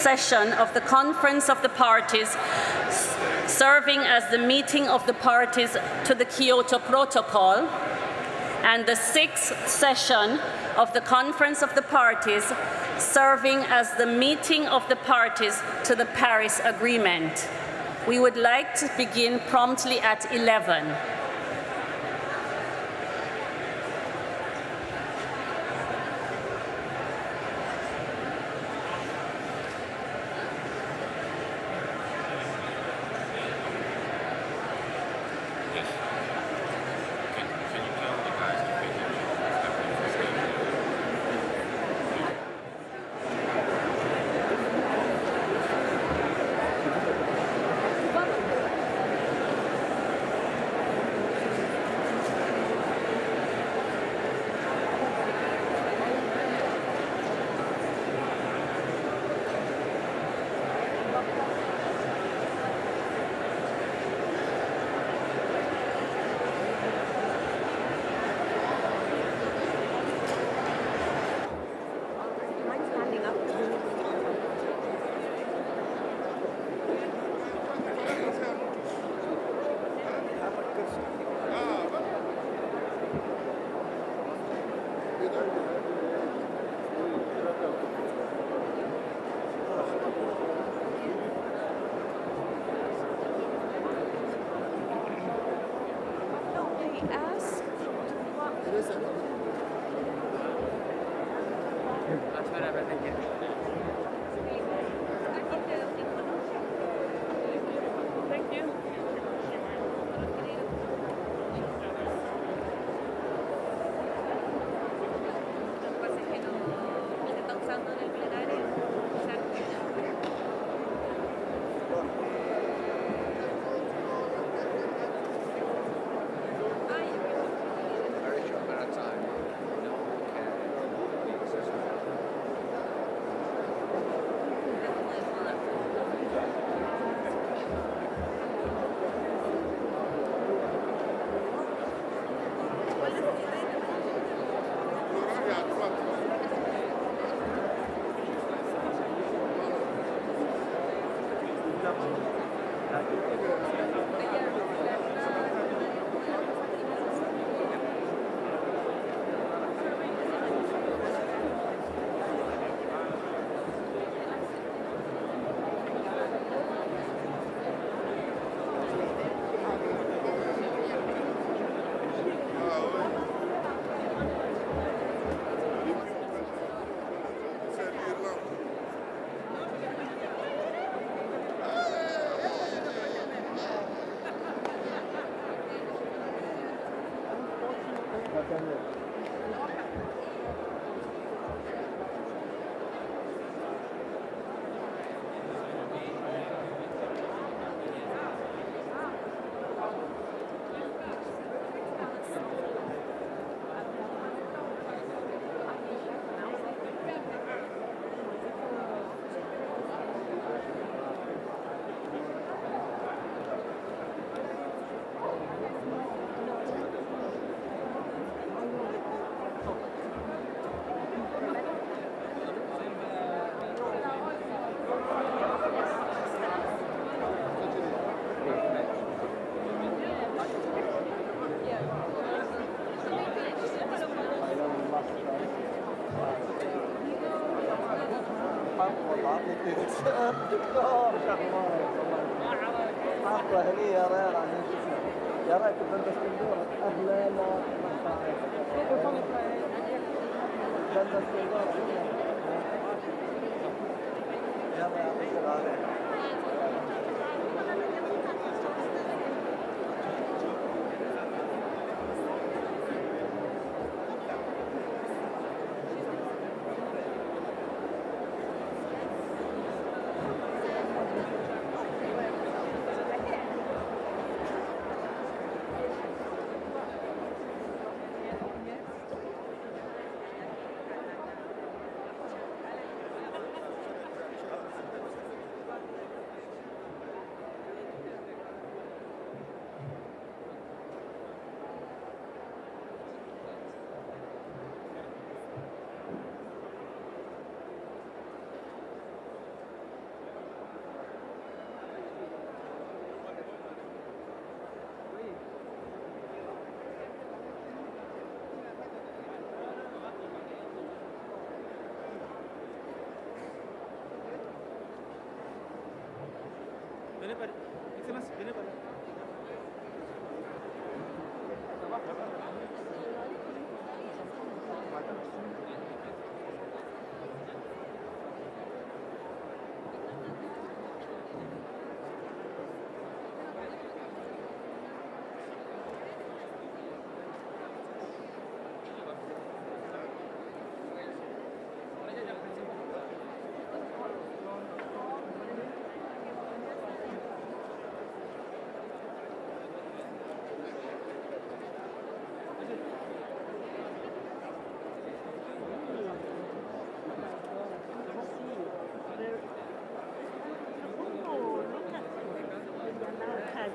session of the Conference of the Parties, serving as the meeting of the parties to the Kyoto Protocol, and the sixth session of the Conference of the Parties, serving as the meeting of the parties to the Paris Agreement. We would like to begin promptly at 11.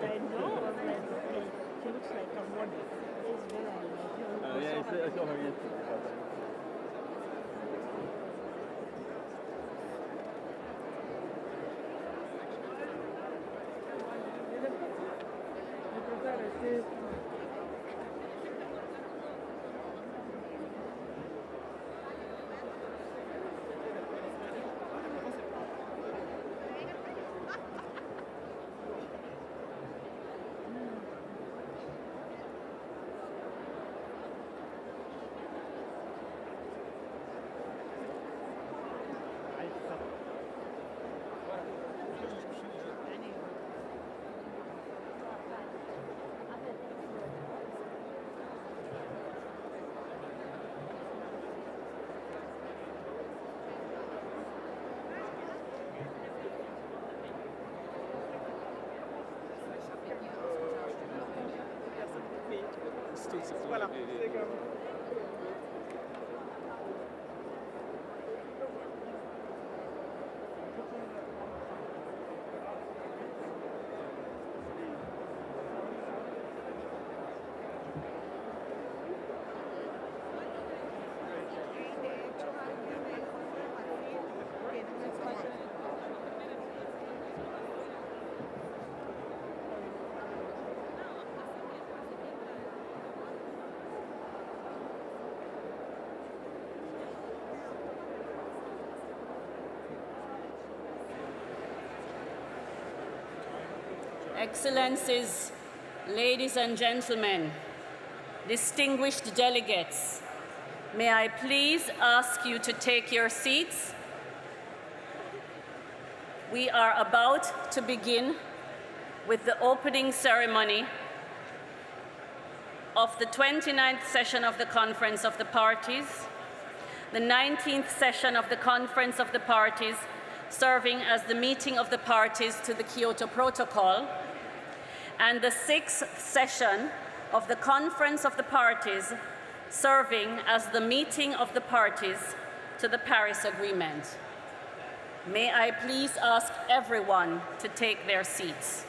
I know, like, okay, she looks like a model. It's very like, Yeah, I saw her yesterday. Voilà. Excellencies, ladies and gentlemen, distinguished delegates, may I please ask you to take your seats? We are about to begin with the opening ceremony of the 29th session of the Conference of the Parties, the 19th session of the Conference of the Parties, serving as the meeting of the parties to the Kyoto Protocol, and the 6th session of the Conference of the Parties, serving as the meeting of the parties to the Paris Agreement. May I please ask everyone to take their seats.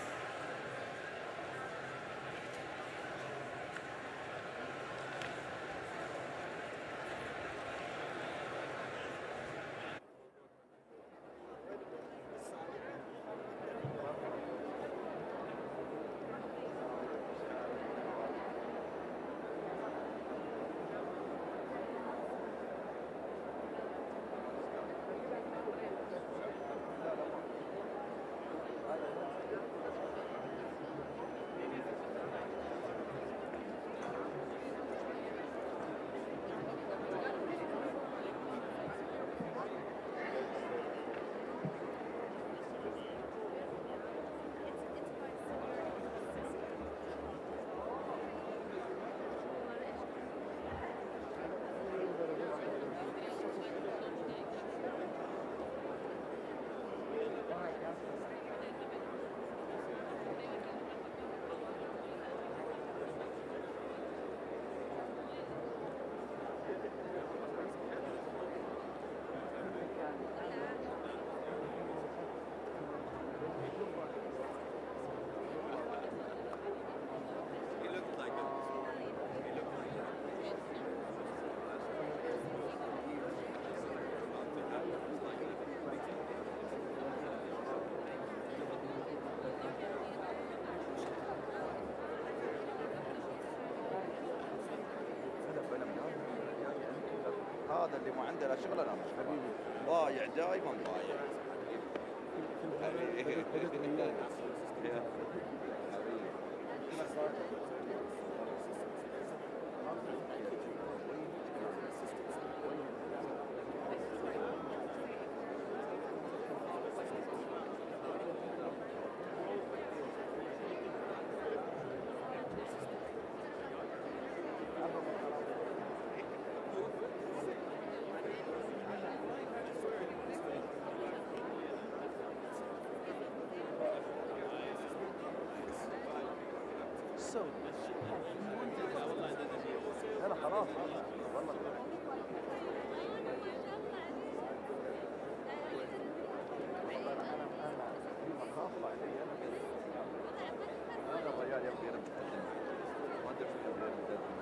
هذا اللي ما عنده لا شغل لا مش ضايع دائما ضايع. نسوا انا خلاص والله انا في مخافه علي انا الرجال يبغى يرمي ما ادري شو يبغى يرمي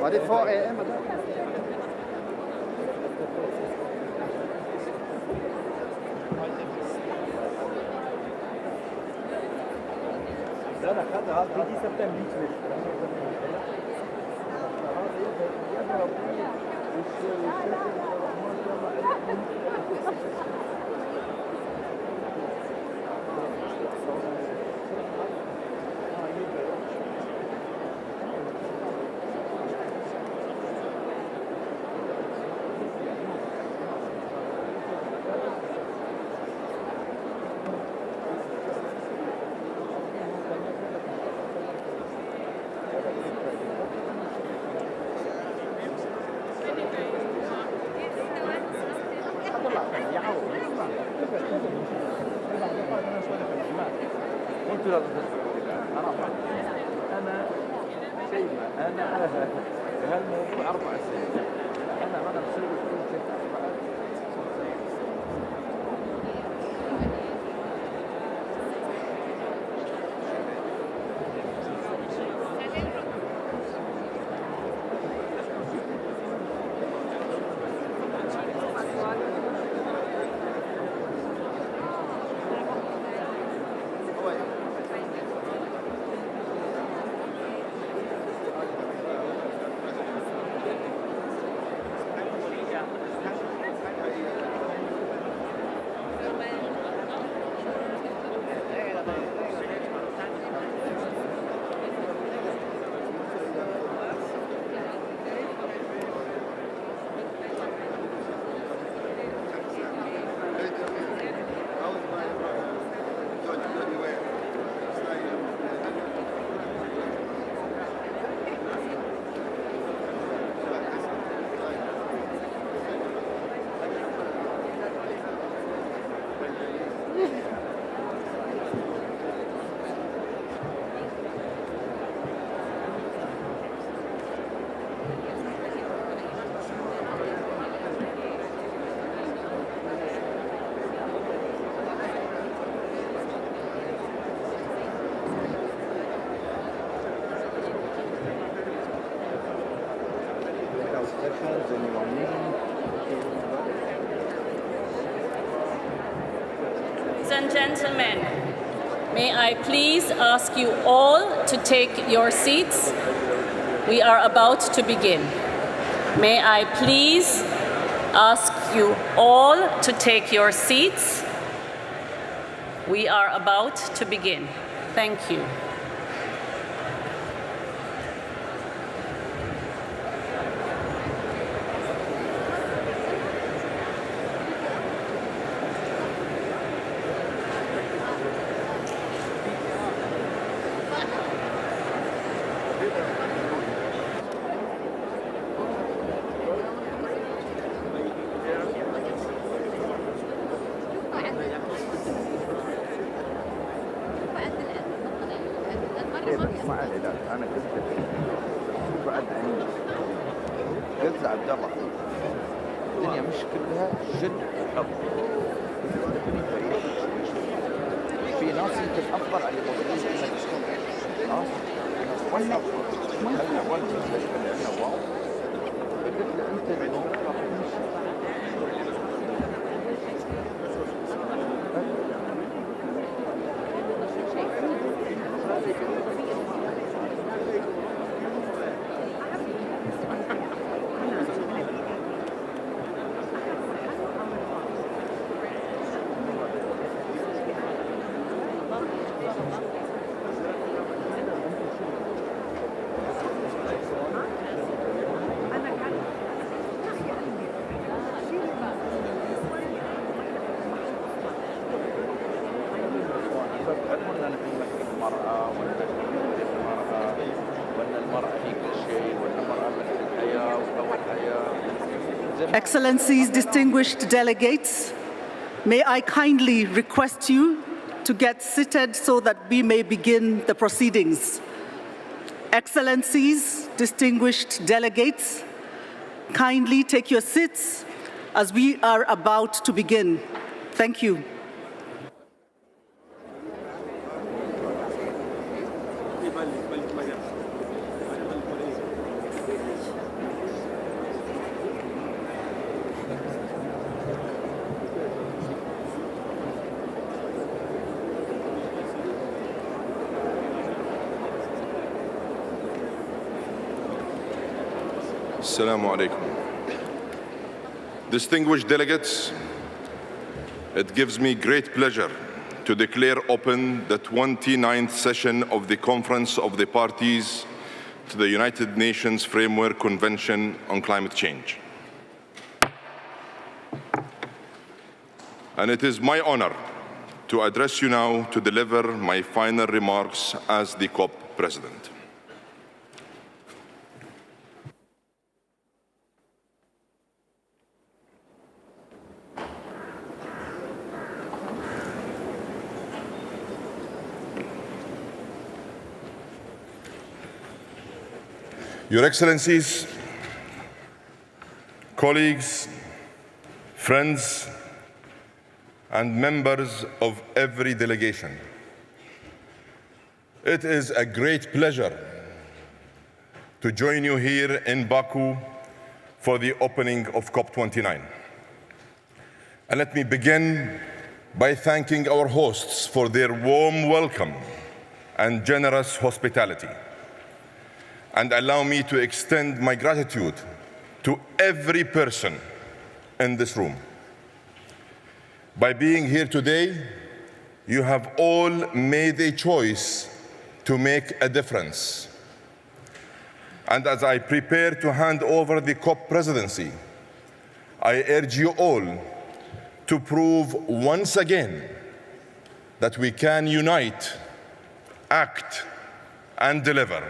Var det 4 AM eller? لا لا خدها دي سبتمبر يطلع يعاود وانتم لازم تسمعوا. انا سيما انا هالموضوع 4 سنين انا مسوي كل Ladies and gentlemen, may I please ask you all to take your seats? We are about to begin. May I please ask you all to take your seats? We are about to begin. Thank you. ما ادري لا انا قلت بعد عني قلت لعبد الله الدنيا مش كلها جد حب تبني فريق في ناس يمكن افضل على موجودين خلاص وين هلا وين نواف قلت له انت Excellencies, distinguished delegates, may I kindly request you to get seated so that we may begin the proceedings. Excellencies, distinguished delegates, kindly take your seats as we are about to begin. Thank you. Assalamu alaikum. Distinguished delegates, it gives me great pleasure to declare open the 29th session of the Conference of the Parties to the United Nations Framework Convention on Climate Change. And it is my honor to address you now to deliver my final remarks as the COP President. Your Excellencies, colleagues, friends, and members of every delegation, it is a great pleasure to join you here in Baku for the opening of COP29. And let me begin by thanking our hosts for their warm welcome and generous hospitality. And allow me to extend my gratitude to every person in this room. By being here today, you have all made a choice to make a difference. And as I prepare to hand over the COP presidency, I urge you all to prove once again that we can unite, act, and deliver.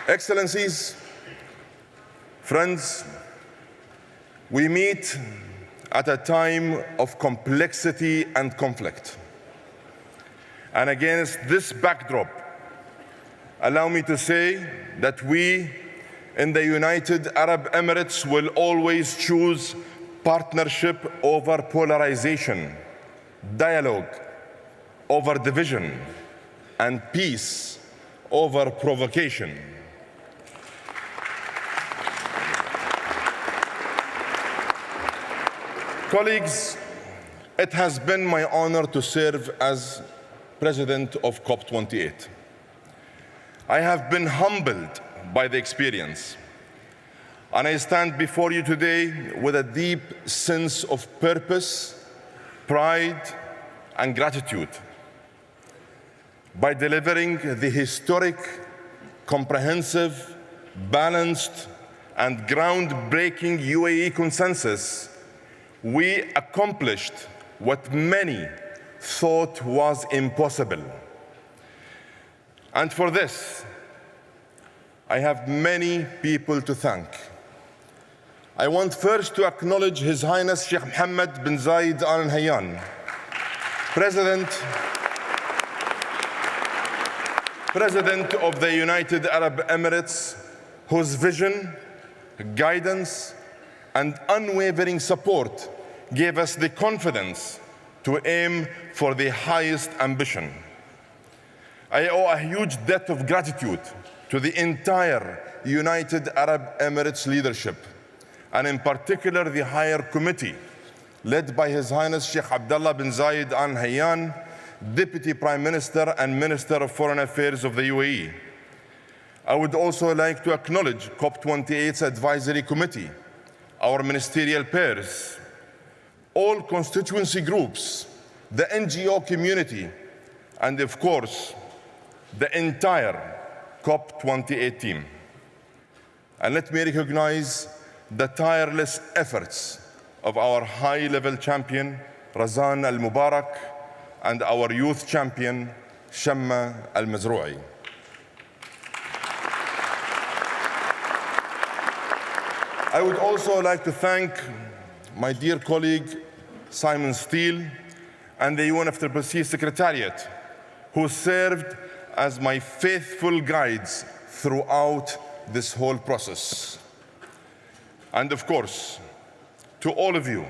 Excellencies, friends, we meet at a time of complexity and conflict. And against this backdrop, allow me to say that we in the United Arab Emirates will always choose partnership over polarization, dialogue over division, and peace over provocation. Colleagues, it has been my honor to serve as President of COP28. I have been humbled by the experience, and I stand before you today with a deep sense of purpose, pride, and gratitude. By delivering the historic, comprehensive, balanced, and groundbreaking UAE consensus, we accomplished what many thought was impossible. And for this, I have many people to thank. I want first to acknowledge His Highness Sheikh Mohammed bin Zayed Al Nahyan, President of the United Arab Emirates, whose vision, guidance, and unwavering support gave us the confidence to aim for the highest ambition. I owe a huge debt of gratitude to the entire United Arab Emirates leadership, and in particular the Higher Committee, led by His Highness Sheikh Abdullah bin Zayed Al Nahyan, Deputy Prime Minister and Minister of Foreign Affairs of the UAE. I would also like to acknowledge COP28's Advisory Committee, our ministerial peers, all constituency groups, the NGO community, and of course, the entire COP28 team. And let me recognize the tireless efforts of our high-level champion, Razan Al-Mubarak, and our youth champion, Shamma Al-Mazrou'i. I would also like to thank my dear colleague, Simon Steele, and the UNFCCC Secretariat, who served as my faithful guides throughout this whole process. And of course, to all of you,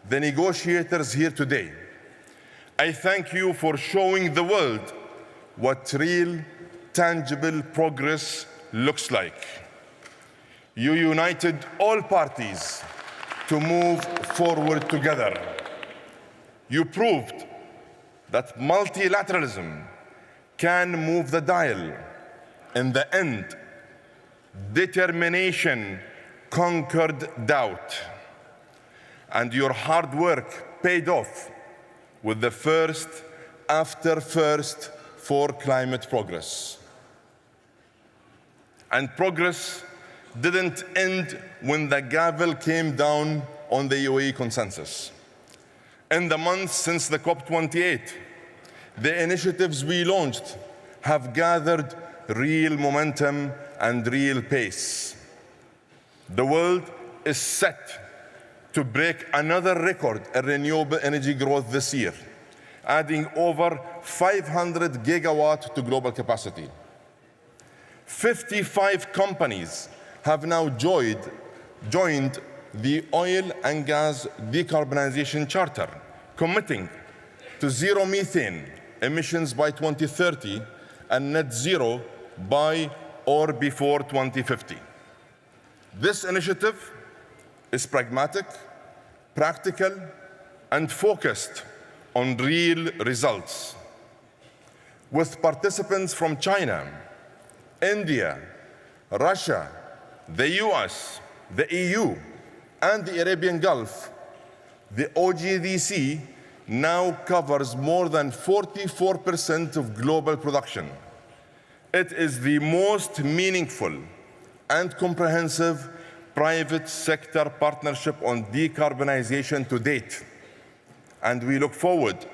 the negotiators here today, I thank you for showing the world what real, tangible progress looks like. You united all parties to move forward together. You proved that multilateralism can move the dial. In the end, determination conquered doubt. And your hard work paid off with the first after first for climate progress. And progress didn't end when the gavel came down on the UAE consensus. In the months since the COP28, the initiatives we launched have gathered real momentum and real pace. The world is set to break another record in renewable energy growth this year, adding over 500 gigawatts to global capacity. 55 companies have now joined the Oil and Gas Decarbonization Charter, committing to zero methane emissions by 2030 and net zero by or before 2050. This initiative is pragmatic, practical, and focused on real results. With participants from China, India, Russia, the US, the EU, and the Arabian Gulf, the AJVC now covers more than 44% of global production. It is the most meaningful and comprehensive private sector partnership on decarbonization to date. And we look forward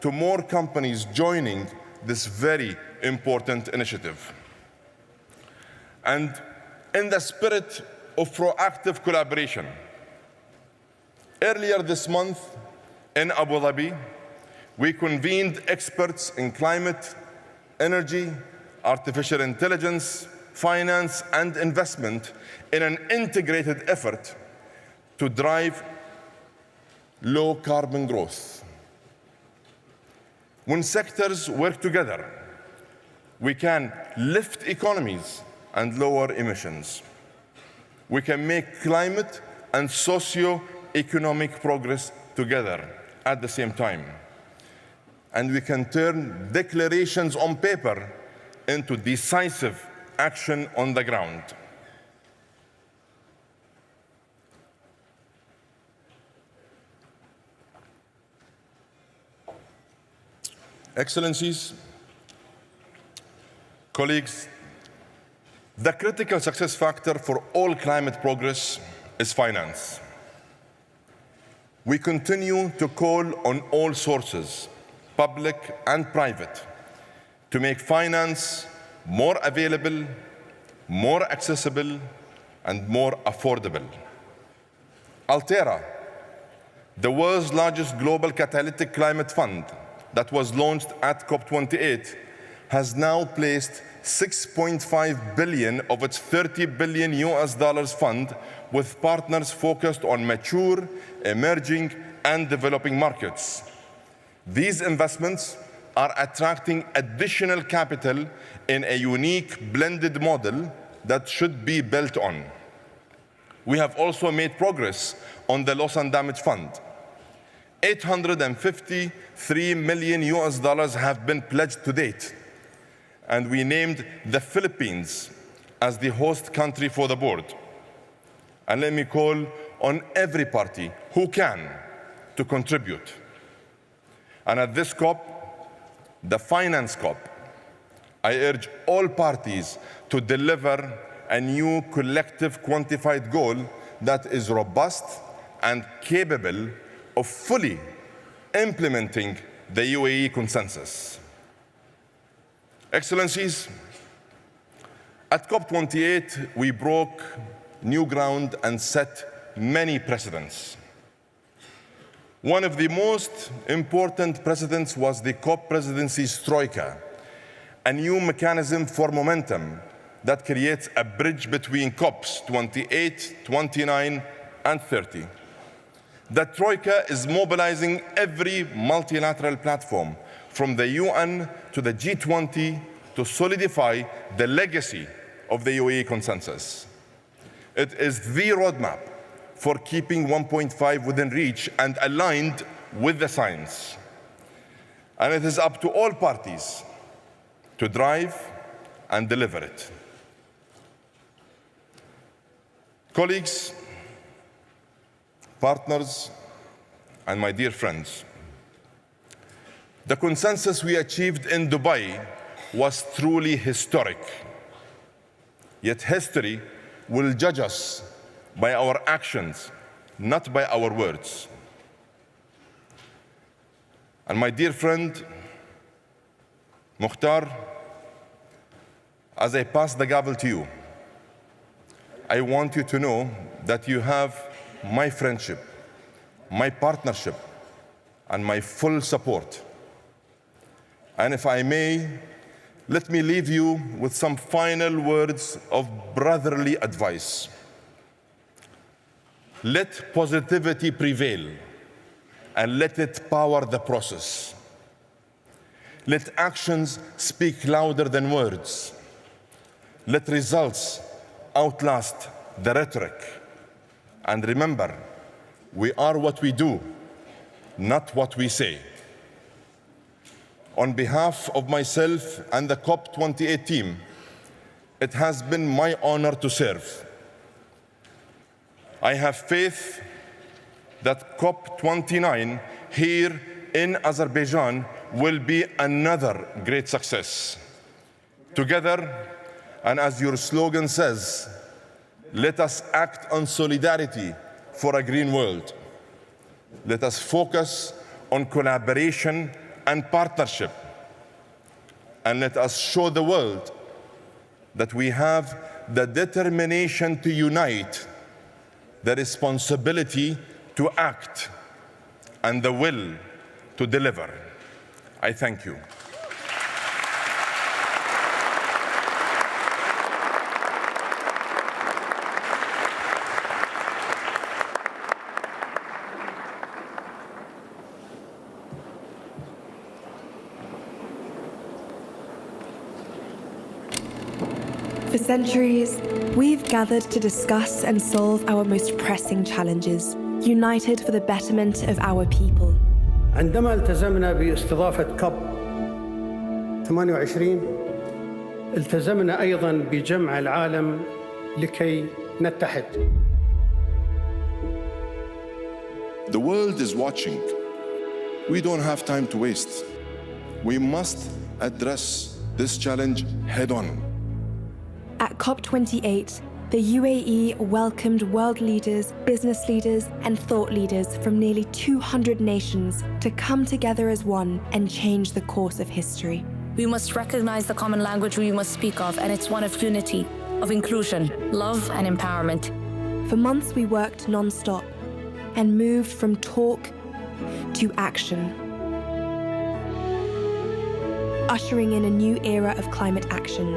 to more companies joining this very important initiative. And in the spirit of proactive collaboration, earlier this month in Abu Dhabi, we convened experts in climate, energy, artificial intelligence, finance, and investment in an integrated effort to drive low carbon growth. When sectors work together, we can lift economies and lower emissions. We can make climate and socio-economic progress together at the same time. And we can turn declarations on paper into decisive action on the ground. Excellencies, colleagues, the critical success factor for all climate progress is finance. We continue to call on all sources, public and private, to make finance more available, more accessible, and more affordable. Altera, the world's largest global catalytic climate fund that was launched at COP28, has now placed $6.5 billion of its $30 billion fund with partners focused on mature, emerging, and developing markets. These investments are attracting additional capital in a unique blended model that should be built on. We have also made progress on the Loss and Damage Fund. $853 million have been pledged to date, and we named the Philippines as the host country for the board. And let me call on every party who can to contribute. And at this COP, the Finance COP, I urge all parties to deliver a new collective quantified goal that is robust and capable of fully implementing the UAE consensus. Excellencies, at COP28, we broke new ground and set many precedents. One of the most important precedents was the COP presidency's troika, a new mechanism for momentum that creates a bridge between COPs 28, 29, and 30. The troika is mobilizing every multilateral platform, from the UN to the G20, to solidify the legacy of the UAE consensus. It is the roadmap for keeping 1.5 within reach and aligned with the science. And it is up to all parties to drive and deliver it. Colleagues, partners, and my dear friends, the consensus we achieved in Dubai was truly historic. Yet history will judge us by our actions, not by our words. And my dear friend, Mukhtar, as I pass the gavel to you, I want you to know that you have my friendship, my partnership, and my full support. And if I may, let me leave you with some final words of brotherly advice. Let positivity prevail and let it power the process. Let actions speak louder than words. Let results outlast the rhetoric. And remember, we are what we do, not what we say. On behalf of myself and the COP28 team, it has been my honor to serve. I have faith that COP29 here in Azerbaijan will be another great success. Together, and as your slogan says, let us act on solidarity for a green world. Let us focus on collaboration and partnership. And let us show the world that we have the determination to unite, the responsibility to act, and the will to deliver. I thank you. For centuries, we've gathered to discuss and solve our most pressing challenges, united for the betterment of our people. عندما التزمنا باستضافة كوب 28 التزمنا أيضاً بجمع العالم لكي نتحد. The world is watching. We don't have time to waste. We must address this challenge head-on. At COP28, the UAE welcomed world leaders, business leaders, and thought leaders from nearly 200 nations to come together as one and change the course of history. We must recognize the common language we must speak of, and it's one of unity, of inclusion, love, and empowerment. For months, we worked non-stop and moved from talk to action, ushering in a new era of climate action.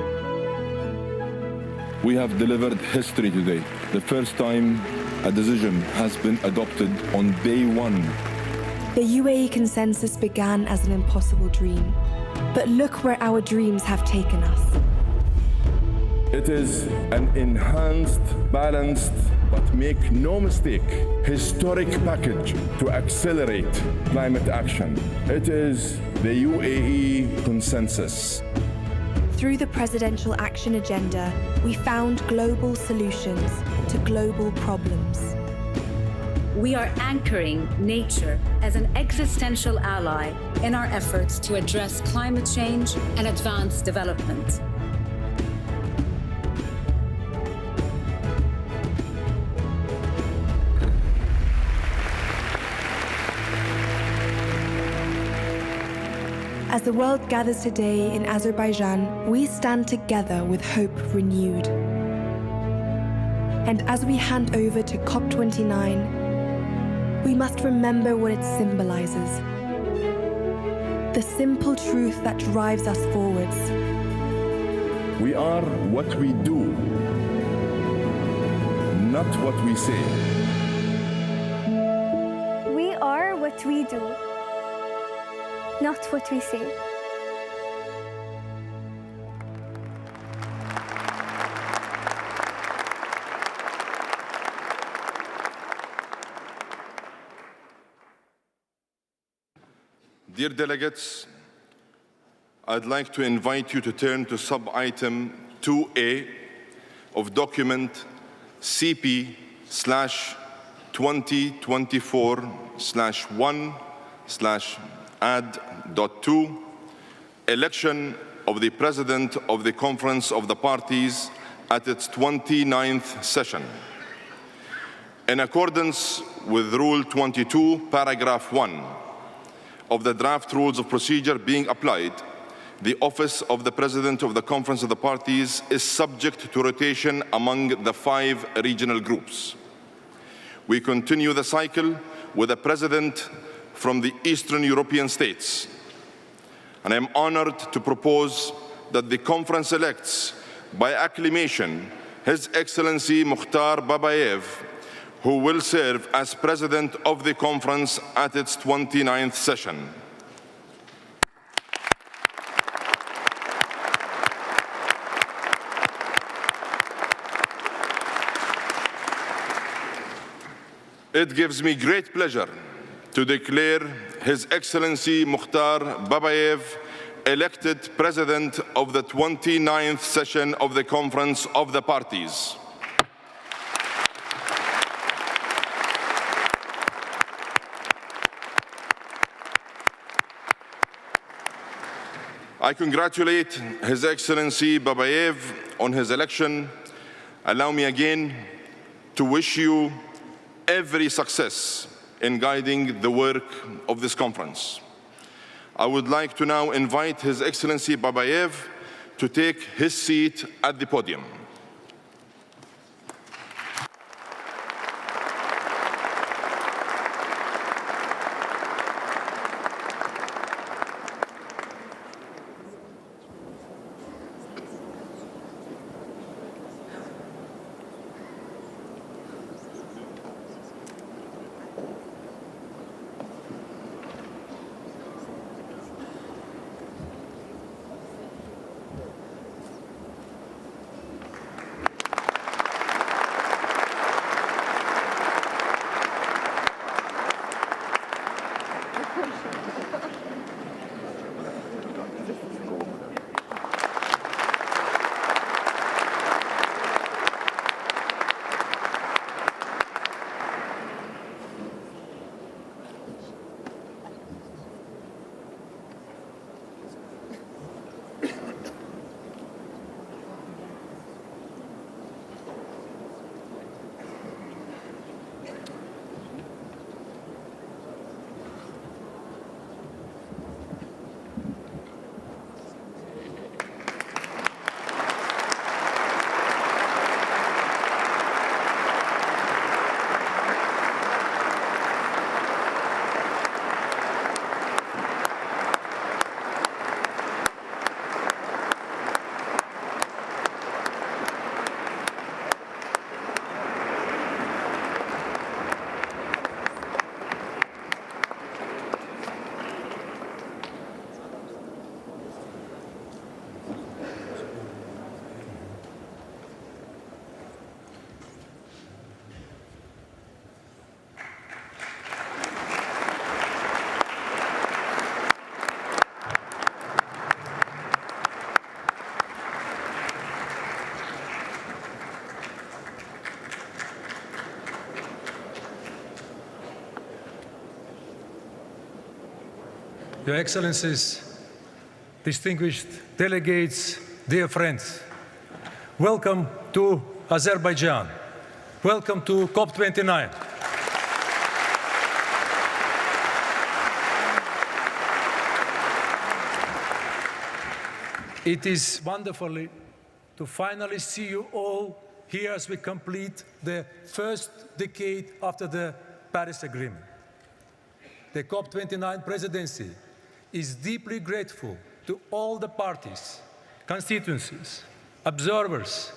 We have delivered history today. The first time a decision has been adopted on day one. The UAE consensus began as an impossible dream, but look where our dreams have taken us. It is an enhanced, balanced, but make no mistake, historic package to accelerate climate action. It is the UAE consensus. Through the Presidential Action Agenda, we found global solutions to global problems. We are anchoring nature as an existential ally in our efforts to address climate change and advance development. As the world gathers today in Azerbaijan, we stand together with hope renewed. And as we hand over to COP29, we must remember what it symbolizes. The simple truth that drives us forwards. We are what we do, not what we say. We are what we do, not what we say. Dear delegates, I'd like to invite you to turn to sub-item 2A of document CP/2024/1/add.2, election of the President of the Conference of the Parties at its 29th session. In accordance with Rule 22, Paragraph 1 of the draft Rules of Procedure being applied, the office of the President of the Conference of the Parties is subject to rotation among the 5 regional groups. We continue the cycle with a president from the Eastern European states. And I am honored to propose that the conference elects by acclamation His Excellency Mukhtar Babayev, who will serve as president of the conference at its 29th session. It gives me great pleasure to declare His Excellency Mukhtar Babayev elected President of the 29th session of the Conference of the Parties. I congratulate His Excellency Babayev on his election. Allow me again to wish you every success in guiding the work of this conference. I would like to now invite His Excellency Babayev to take his seat at the podium. Your Excellencies, distinguished delegates, dear friends, welcome to Azerbaijan. Welcome to COP29. It is wonderful to finally see you all here as we complete the first decade after the Paris Agreement. The COP29 presidency is deeply grateful to all the parties, constituencies, observers,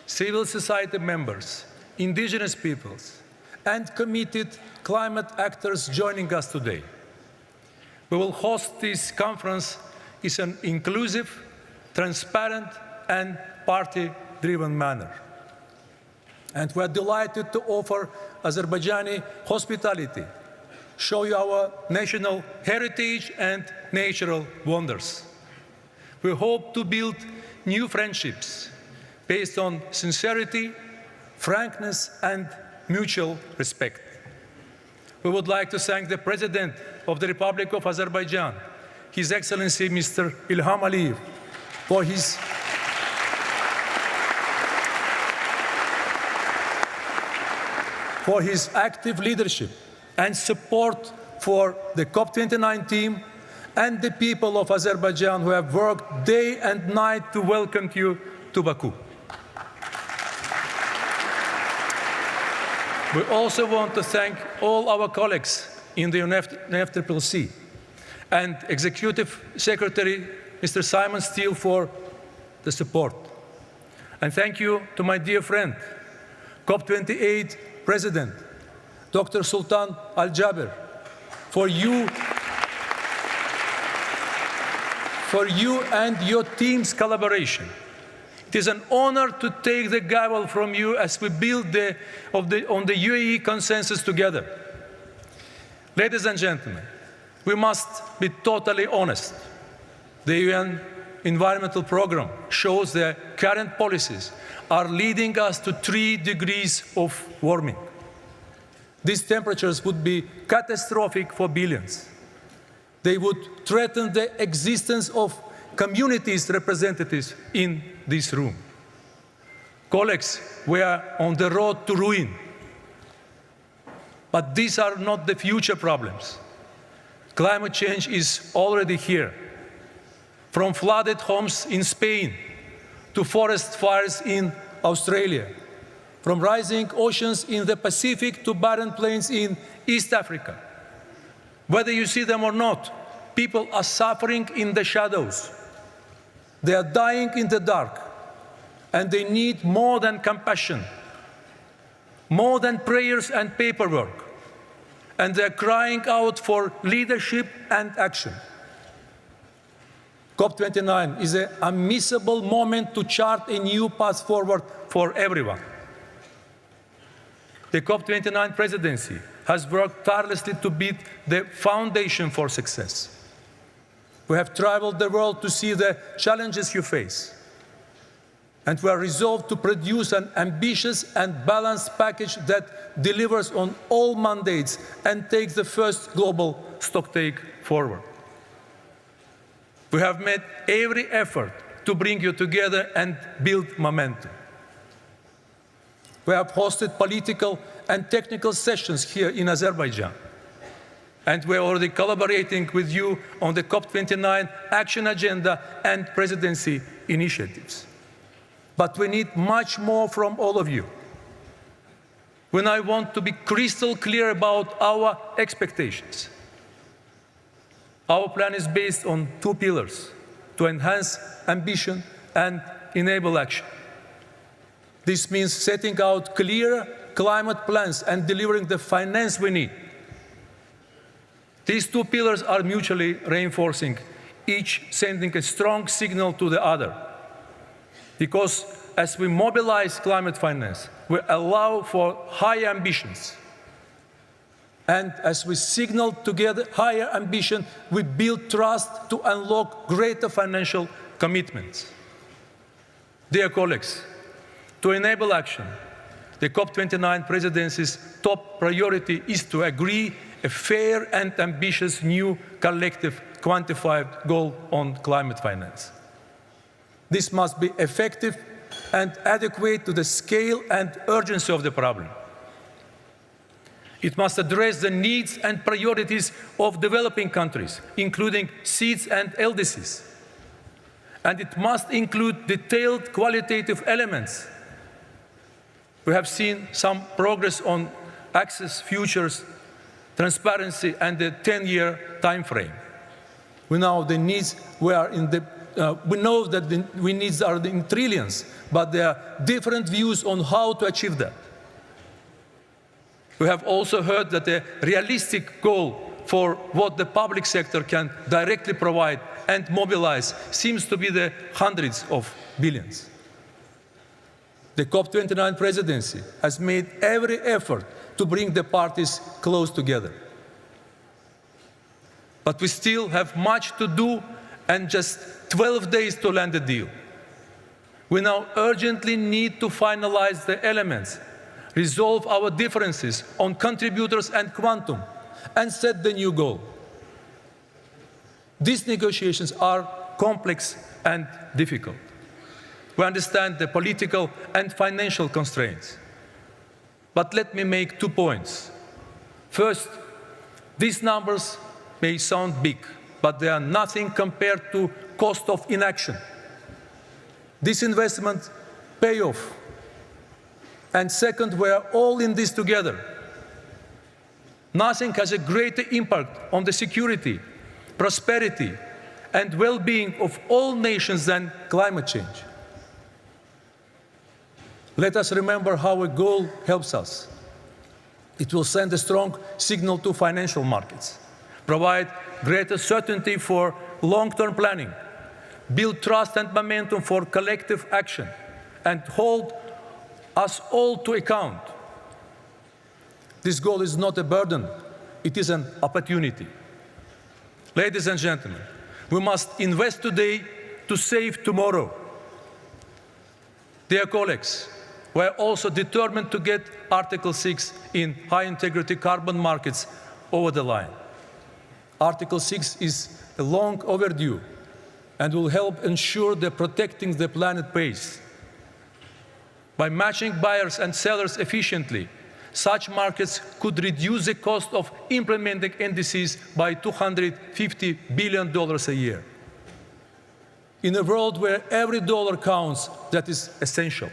civil society members, indigenous peoples, and committed climate actors joining us today. We will host this conference in an inclusive, transparent, and party-driven manner. And we are delighted to offer Azerbaijani hospitality, show you our national heritage and natural wonders. We hope to build new friendships based on sincerity, frankness, and mutual respect. We would like to thank the President of the Republic of Azerbaijan, His Excellency Mr. Ilham Aliyev, for his active leadership and support for the COP29 team and the people of Azerbaijan who have worked day and night to welcome you to Baku. We also want to thank all our colleagues in the UNFCCC and Executive Secretary Mr. Simon Steele for the support. And thank you to my dear friend, COP28 President Dr. Sultan Al Jaber, for you and your team's collaboration. It is an honor to take the gavel from you as we build on the UAE consensus together. Ladies and gentlemen, we must be totally honest. The UN Environmental Programme shows that current policies are leading us to 3 degrees of warming. These temperatures would be catastrophic for billions. They would threaten the existence of communities' representatives in this room. Colleagues, we are on the road to ruin. But these are not the future problems. Climate change is already here. From flooded homes in Spain to forest fires in Australia, from rising oceans in the Pacific to barren plains in East Africa. Whether you see them or not, people are suffering in the shadows. They are dying in the dark, and they need more than compassion, more than prayers and paperwork, and they're crying out for leadership and action. COP29 is an unmissable moment to chart a new path forward for everyone. The COP29 presidency has worked tirelessly to build the foundation for success. We have traveled the world to see the challenges you face, and we are resolved to produce an ambitious and balanced package that delivers on all mandates and takes the first global stocktake forward. We have made every effort to bring you together and build momentum. We have hosted political and technical sessions here in Azerbaijan, and we're already collaborating with you on the COP29 action agenda and presidency initiatives. But we need much more from all of you. We now want to be crystal clear about our expectations. Our plan is based on 2 pillars: to enhance ambition and enable action. This means setting out clear climate plans and delivering the finance we need. These 2 pillars are mutually reinforcing, each sending a strong signal to the other. Because as we mobilize climate finance, we allow for higher ambitions. And as we signal together higher ambition, we build trust to unlock greater financial commitments. Dear colleagues, to enable action, the COP29 presidency's top priority is to agree a fair and ambitious new collective quantified goal on climate finance. This must be effective and adequate to the scale and urgency of the problem. It must address the needs and priorities of developing countries, including seeds and LDCs. And it must include detailed qualitative elements. We have seen some progress on access, futures, transparency, and the 10-year time frame. We know the needs we know that the needs are in trillions, but there are different views on how to achieve that. We have also heard that a realistic goal for what the public sector can directly provide and mobilize seems to be the hundreds of billions. The COP29 presidency has made every effort to bring the parties close together. But we still have much to do and just 12 days to land a deal. We now urgently need to finalize the elements, resolve our differences on contributors and quantum, and set the new goal. These negotiations are complex and difficult. We understand the political and financial constraints. But let me make 2 points. First, these numbers may sound big, but they are nothing compared to cost of inaction. This investment pay off And second, we are all in this together. Nothing has a greater impact on the security, prosperity, and well-being of all nations than climate change. Let us remember how a goal helps us. It will send a strong signal to financial markets, provide greater certainty for long-term planning, build trust and momentum for collective action, and hold us all to account. This goal is not a burden, it is an opportunity. Ladies and gentlemen, we must invest today to save tomorrow. Dear colleagues, we are also determined to get Article 6 in high-integrity carbon markets over the line. Article 6 is long overdue and will help ensure that protecting the planet pays. By matching buyers and sellers efficiently, such markets could reduce the cost of implementing NDCs by $250 billion a year. In a world where every dollar counts, that is essential.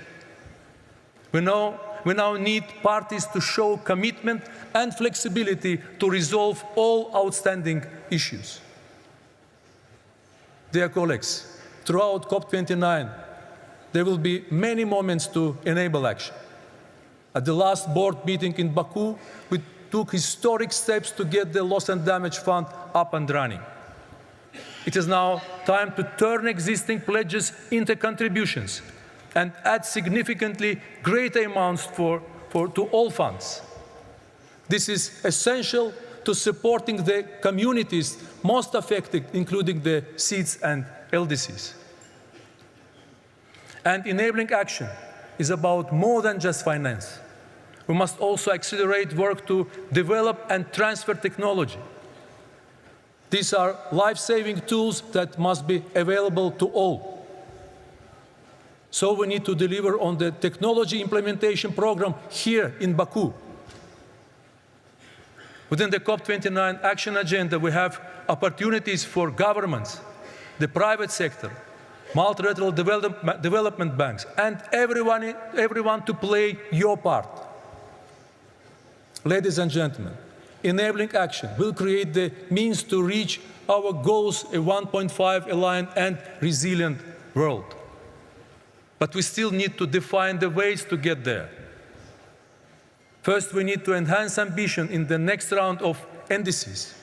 We now need parties to show commitment and flexibility to resolve all outstanding issues. Dear colleagues, throughout COP29, there will be many moments to enable action. At the last board meeting in Baku, we took historic steps to get the Loss and Damage Fund up and running. It is now time to turn existing pledges into contributions and add significantly greater amounts to all funds. This is essential to supporting the communities most affected, including the CEDES and LDCs. And enabling action is about more than just finance. We must also accelerate work to develop and transfer technology. These are life-saving tools that must be available to all. So we need to deliver on the technology implementation program here in Baku. Within the COP29 action agenda, we have opportunities for governments, the private sector, multilateral development banks, and everyone to play your part. Ladies and gentlemen, enabling action will create the means to reach our goals, a 1.5 aligned and resilient world. But we still need to define the ways to get there. First, we need to enhance ambition in the next round of NDCs.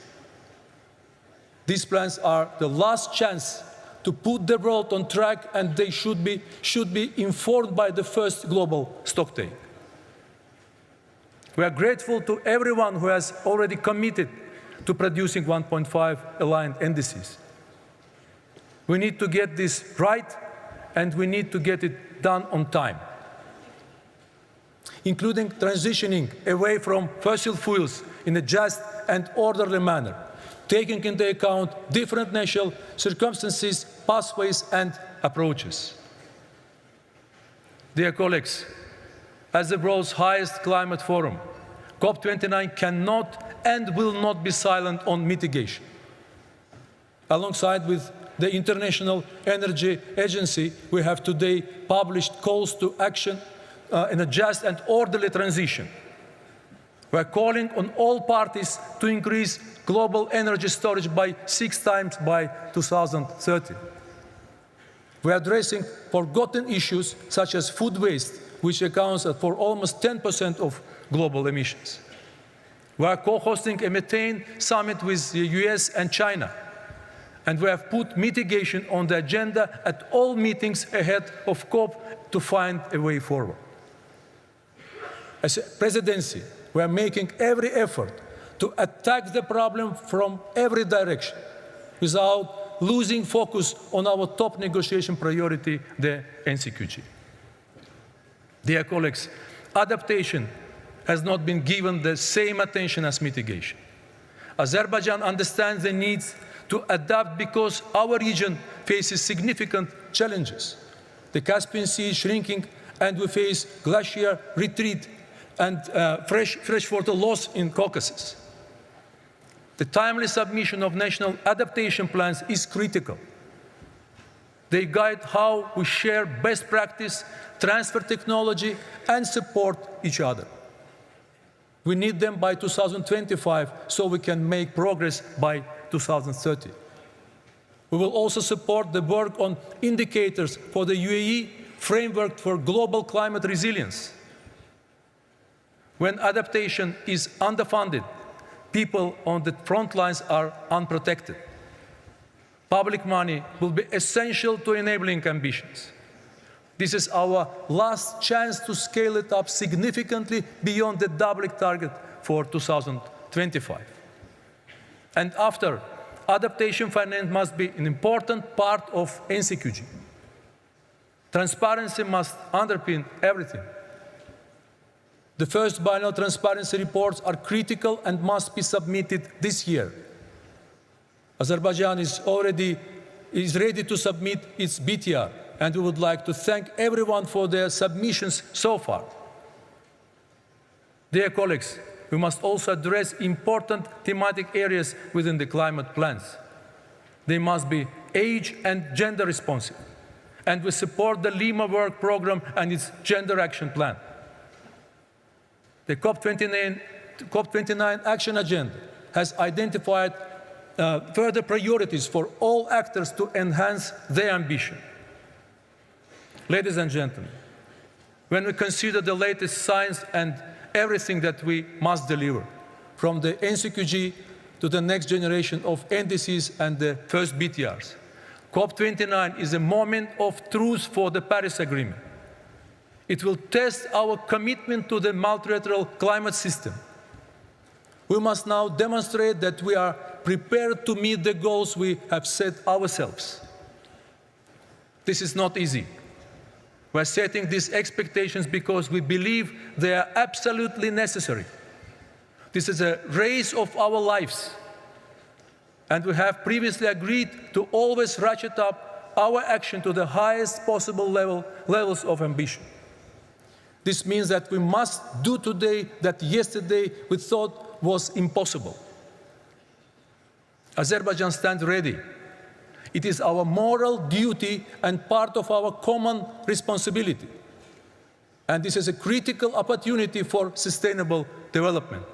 These plans are the last chance to put the world on track, and they should be informed by the first global stocktake. We are grateful to everyone who has already committed to producing 1.5 aligned NDCs. We need to get this right, and we need to get it done on time, including transitioning away from fossil fuels in a just and orderly manner, taking into account different national circumstances, pathways, and approaches. Dear colleagues, as the world's highest climate forum, COP29 cannot and will not be silent on mitigation. Alongside with the International Energy Agency, we have today published calls to action in a just and orderly transition. We are calling on all parties to increase global energy storage by 6 times by 2030. We are addressing forgotten issues such as food waste, which accounts for almost 10% of global emissions. We are co-hosting a methane summit with the US and China, and we have put mitigation on the agenda at all meetings ahead of COP to find a way forward. As a presidency, we are making every effort to attack the problem from every direction without losing focus on our top negotiation priority, the NCQG. Dear colleagues, adaptation has not been given the same attention as mitigation. Azerbaijan understands the needs to adapt because our region faces significant challenges. The Caspian Sea is shrinking, and we face glacier retreat and freshwater loss in Caucasus. The timely submission of national adaptation plans is critical. They guide how we share best practice, transfer technology, and support each other. We need them by 2025 so we can make progress by 2030. We will also support the work on indicators for the UAE framework for global climate resilience. When adaptation is underfunded, people on the front lines are unprotected. Public money will be essential to enabling ambitions. This is our last chance to scale it up significantly beyond the doubling target for 2025. And after, adaptation finance must be an important part of NCQG. Transparency must underpin everything. The first biennial transparency reports are critical and must be submitted this year. Azerbaijan is ready to submit its BTR, and we would like to thank everyone for their submissions so far. Dear colleagues, we must also address important thematic areas within the climate plans. They must be age and gender responsive, and we support the Lima Work Programme and its Gender Action Plan. The COP29 Action Agenda has identified further priorities for all actors to enhance their ambition. Ladies and gentlemen, when we consider the latest science and everything that we must deliver, from the NCQG to the next generation of NDCs and the first BTRs, COP29 is a moment of truth for the Paris Agreement. It will test our commitment to the multilateral climate system. We must now demonstrate that we are prepared to meet the goals we have set ourselves. This is not easy. We are setting these expectations because we believe they are absolutely necessary. This is a race of our lives, and we have previously agreed to always ratchet up our action to the highest possible levels of ambition. This means that we must do today that yesterday we thought was impossible. Azerbaijan stands ready. It is our moral duty and part of our common responsibility. And this is a critical opportunity for sustainable development.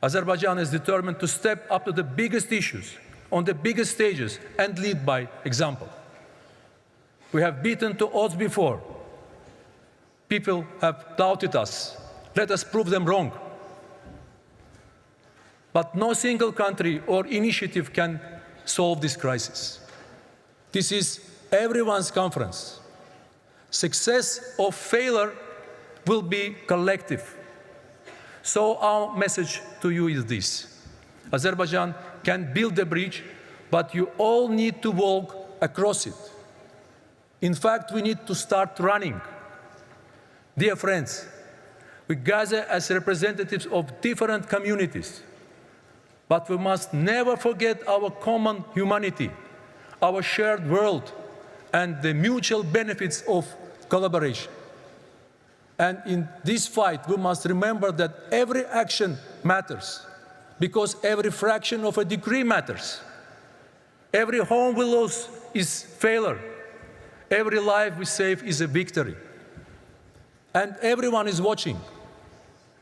Azerbaijan is determined to step up to the biggest issues, on the biggest stages, and lead by example. We have beaten the odds before. People have doubted us. Let us prove them wrong. But no single country or initiative can solve this crisis. This is everyone's conference. Success or failure will be collective. So our message to you is this: Azerbaijan can build a bridge, but you all need to walk across it. In fact, we need to start running. Dear friends, we gather as representatives of different communities, but we must never forget our common humanity, our shared world, and the mutual benefits of collaboration. And in this fight, we must remember that every action matters, because every fraction of a degree matters. Every home we lose is failure. Every life we save is a victory. And everyone is watching,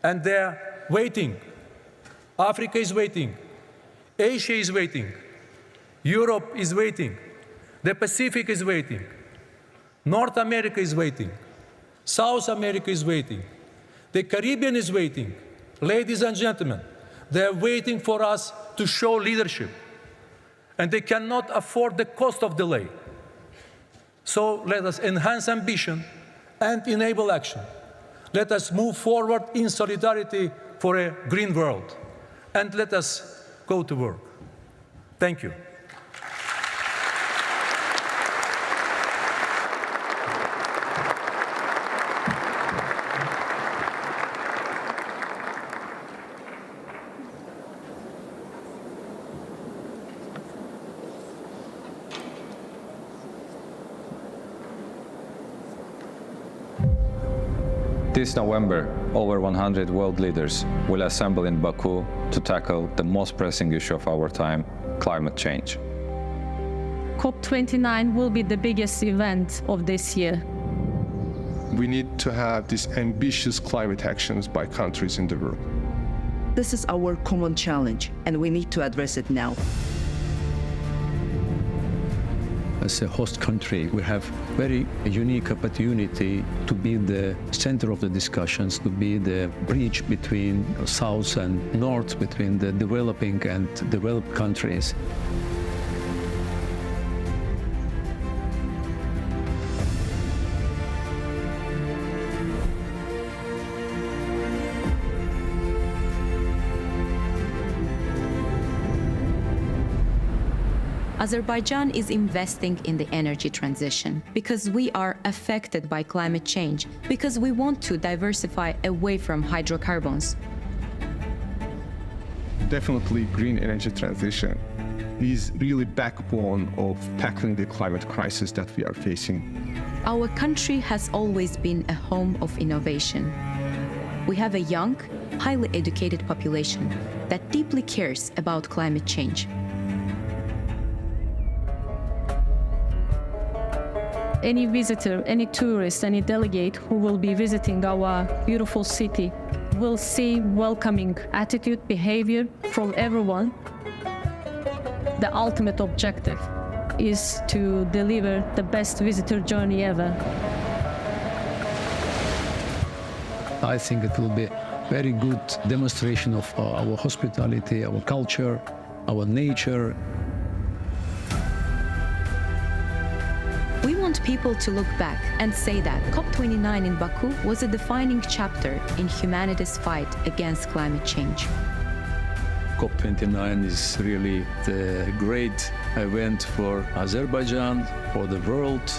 and they're waiting. Africa is waiting. Asia is waiting. Europe is waiting. The Pacific is waiting. North America is waiting. South America is waiting. The Caribbean is waiting. Ladies and gentlemen, they're waiting for us to show leadership, and they cannot afford the cost of delay. So let us enhance ambition and enable action. Let us move forward in solidarity for a green world. And let us go to work. Thank you. This November, over 100 world leaders will assemble in Baku to tackle the most pressing issue of our time, climate change. COP29 will be the biggest event of this year. We need to have these ambitious climate actions by countries in the world. This is our common challenge, and we need to address it now. As a host country, we have very unique opportunity to be the center of the discussions, to be the bridge between South and North, between the developing and developed countries. Azerbaijan is investing in the energy transition because we are affected by climate change, because we want to diversify away from hydrocarbons. Definitely green energy transition is really backbone of tackling the climate crisis that we are facing. Our country has always been a home of innovation. We have a young, highly educated population that deeply cares about climate change. Any visitor, any tourist, any delegate who will be visiting our beautiful city will see welcoming attitude, behavior from everyone. The ultimate objective is to deliver the best visitor journey ever. I think it will be a very good demonstration of our hospitality, our culture, our nature. We want people to look back and say that COP29 in Baku was a defining chapter in humanity's fight against climate change. COP29 is really the great event for Azerbaijan, for the world.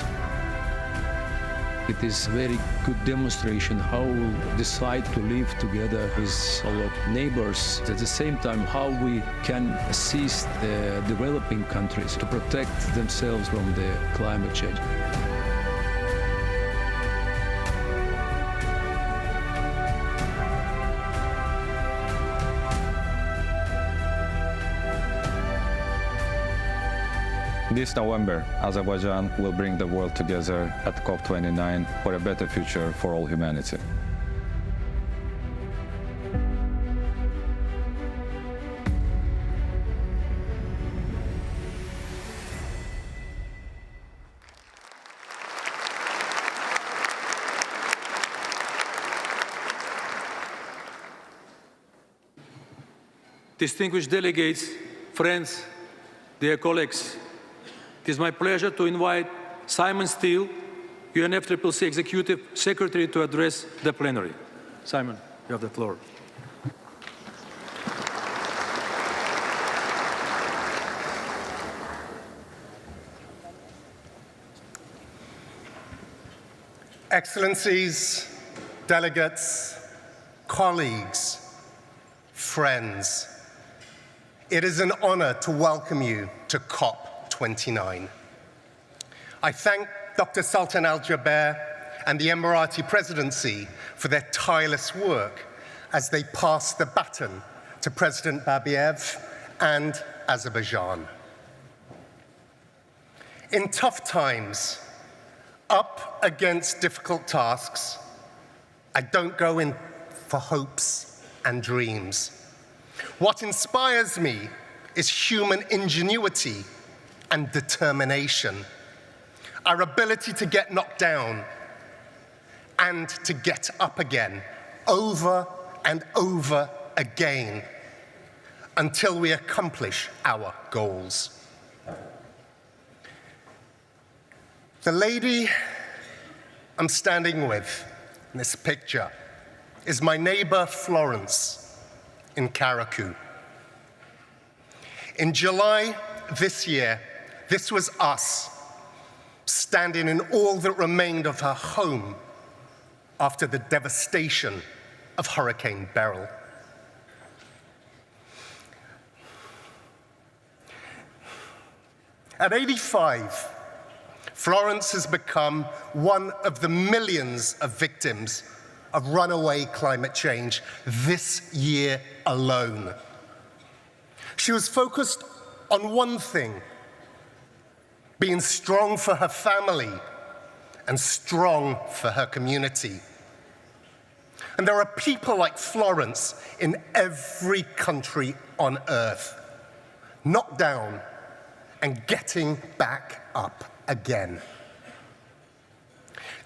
It is a very good demonstration how we decide to live together with our neighbors. At the same time, how we can assist the developing countries to protect themselves from the climate change. This November, Azerbaijan will bring the world together at COP29 for a better future for all humanity. Distinguished delegates, friends, dear colleagues, it is my pleasure to invite Simon Steele, UNFCCC Executive Secretary, to address the plenary. Simon, you have the floor. Excellencies, delegates, colleagues, friends, it is an honor to welcome you to COP29. I thank Dr. Sultan Al Jaber and the Emirati presidency for their tireless work as they pass the baton to President Babayev and Azerbaijan. In tough times, up against difficult tasks, I don't go in for hopes and dreams. What inspires me is human ingenuity and determination, our ability to get knocked down and to get up again, over and over again, until we accomplish our goals. The lady I'm standing with in this picture is my neighbor Florence in Karaku. In July this year, this was us standing in all that remained of her home after the devastation of Hurricane Beryl. At 85, Florence has become one of the millions of victims of runaway climate change this year alone. She was focused on one thing: being strong for her family and strong for her community. And there are people like Florence in every country on earth, knocked down and getting back up again.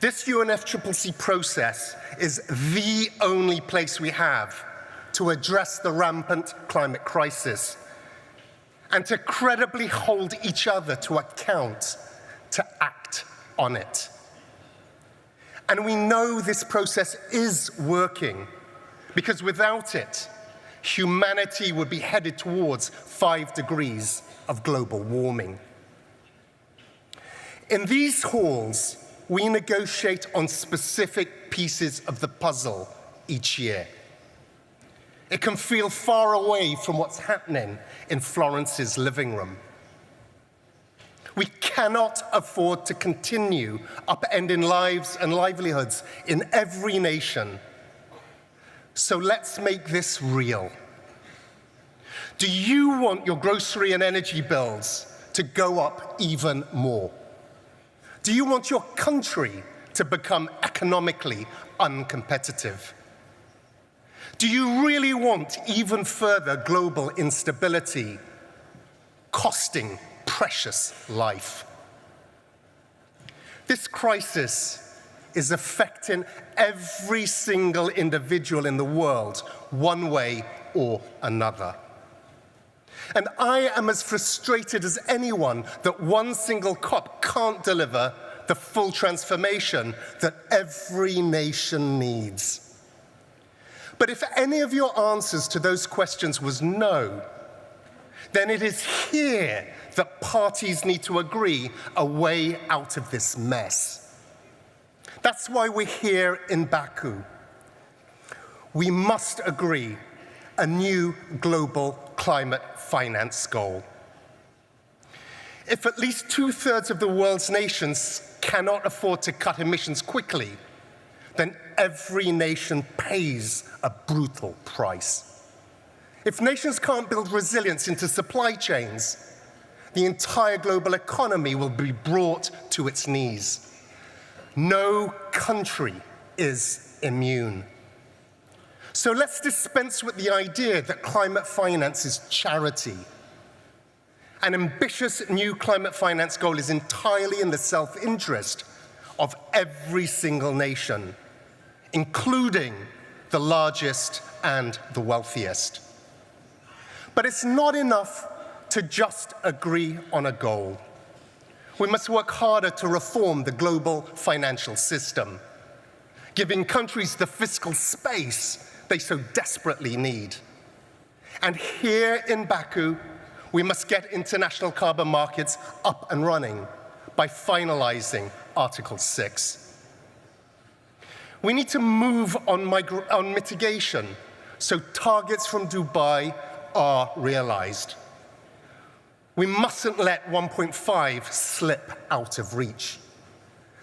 This UNFCCC process is the only place we have to address the rampant climate crisis and to credibly hold each other to account, to act on it. And we know this process is working, because without it, humanity would be headed towards 5 degrees of global warming. In these halls, we negotiate on specific pieces of the puzzle each year. It can feel far away from what's happening in Florence's living room. We cannot afford to continue upending lives and livelihoods in every nation. So let's make this real. Do you want your grocery and energy bills to go up even more? Do you want your country to become economically uncompetitive? Do you really want even further global instability, costing precious life? This crisis is affecting every single individual in the world, one way or another. And I am as frustrated as anyone that one single COP can't deliver the full transformation that every nation needs. But if any of your answers to those questions was no, then it is here that parties need to agree a way out of this mess. That's why we're here in Baku. We must agree a new global climate finance goal. If at least 2/3 of the world's nations cannot afford to cut emissions quickly, then every nation pays a brutal price. If nations can't build resilience into supply chains, the entire global economy will be brought to its knees. No country is immune. So let's dispense with the idea that climate finance is charity. An ambitious new climate finance goal is entirely in the self-interest of every single nation, including the largest and the wealthiest. But it's not enough to just agree on a goal. We must work harder to reform the global financial system, giving countries the fiscal space they so desperately need. And here in Baku, we must get international carbon markets up and running by finalizing Article 6. We need to move on mitigation so targets from Dubai are realized. We mustn't let 1.5 slip out of reach.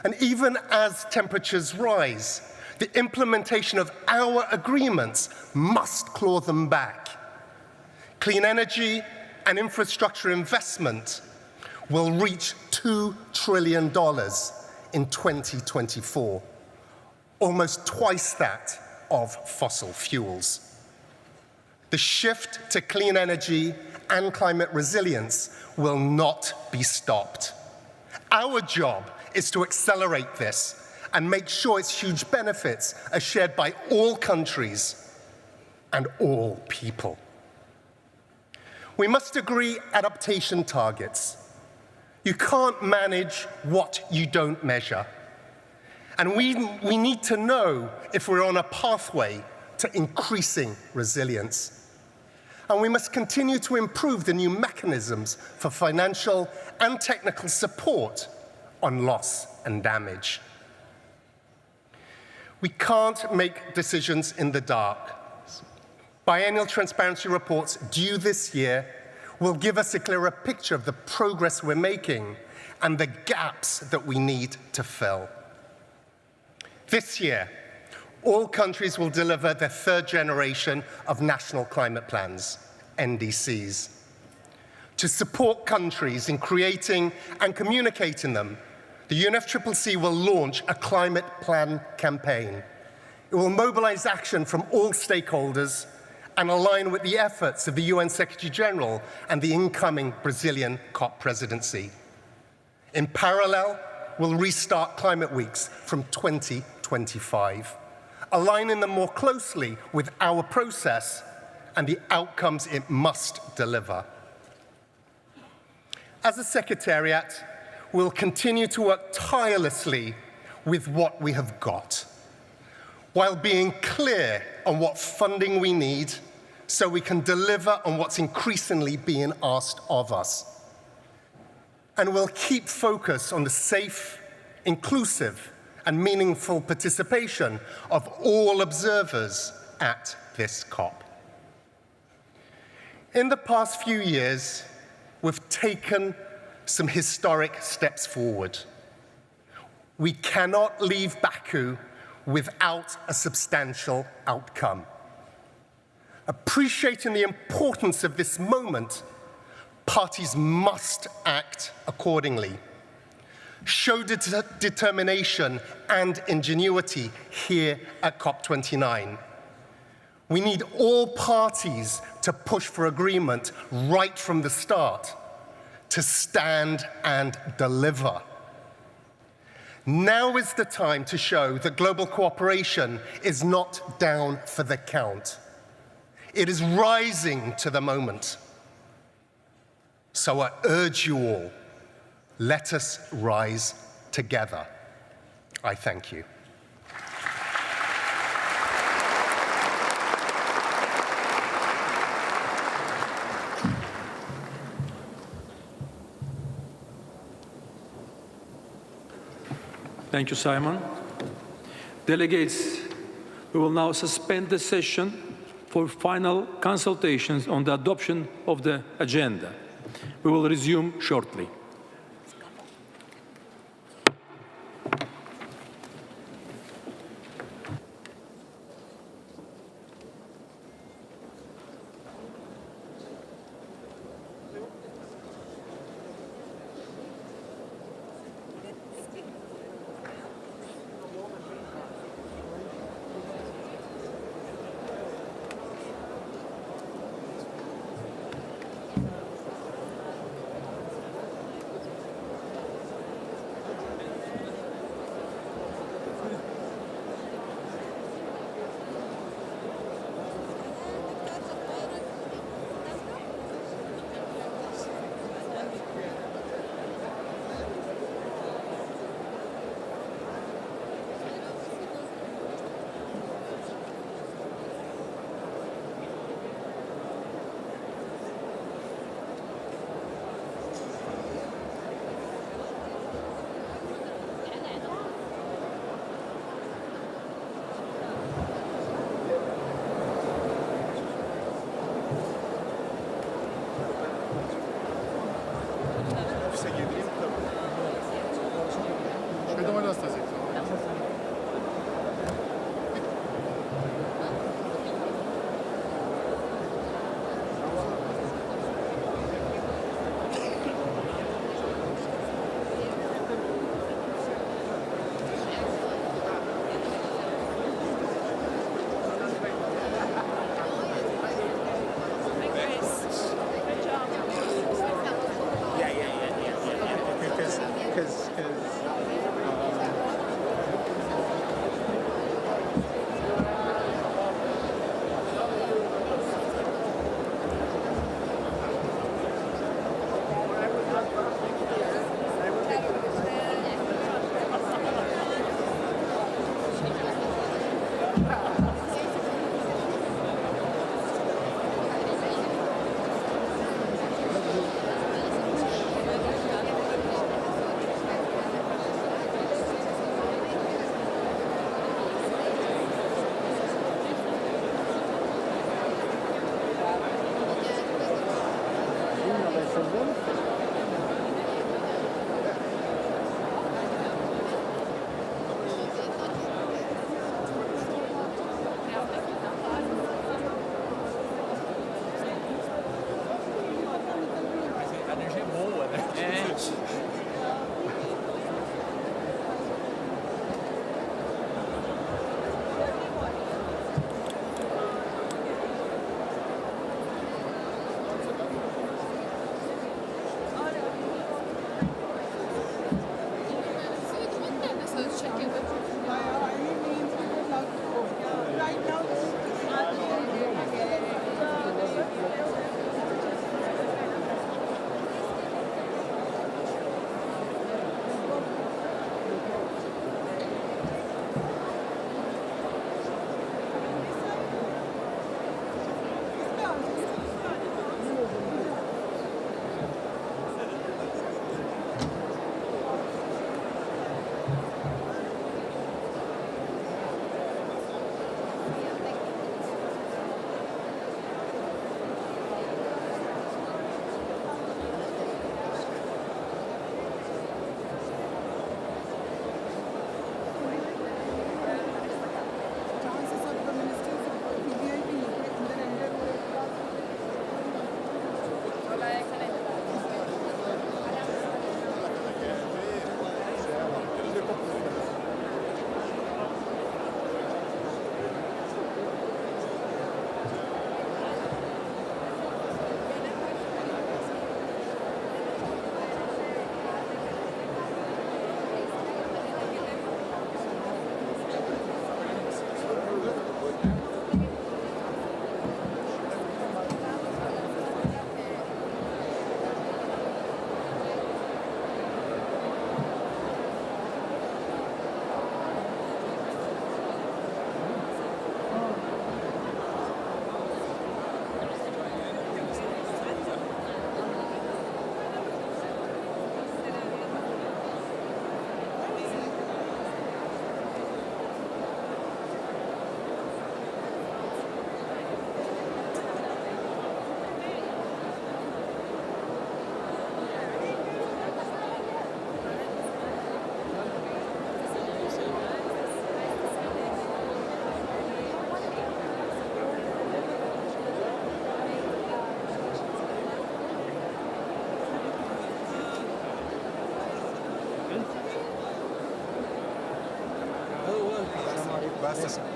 And even as temperatures rise, the implementation of our agreements must claw them back. Clean energy and infrastructure investment will reach $2 trillion in 2024, almost twice that of fossil fuels. The shift to clean energy and climate resilience will not be stopped. Our job is to accelerate this and make sure its huge benefits are shared by all countries and all people. We must agree adaptation targets. You can't manage what you don't measure. And we need to know if we're on a pathway to increasing resilience. And we must continue to improve the new mechanisms for financial and technical support on loss and damage. We can't make decisions in the dark. Biennial transparency reports due this year will give us a clearer picture of the progress we're making and the gaps that we need to fill. This year, all countries will deliver their third generation of national climate plans, NDCs. To support countries in creating and communicating them, the UNFCCC will launch a climate plan campaign. It will mobilize action from all stakeholders and align with the efforts of the UN Secretary General and the incoming Brazilian COP presidency. In parallel, we'll restart climate weeks from 2025, aligning them more closely with our process and the outcomes it must deliver. As a Secretariat, we'll continue to work tirelessly with what we have got, while being clear on what funding we need so we can deliver on what's increasingly being asked of us. And we'll keep focus on the safe, inclusive, and meaningful participation of all observers at this COP. In the past few years, we've taken some historic steps forward. We cannot leave Baku without a substantial outcome. Appreciating the importance of this moment, parties must act accordingly. Show determination and ingenuity here at COP29. We need all parties to push for agreement right from the start, to stand and deliver. Now is the time to show that global cooperation is not down for the count. It is rising to the moment. So I urge you all, let us rise together. I thank you. Thank you, Simon. Delegates, we will now suspend the session for final consultations on the adoption of the agenda. We will resume shortly.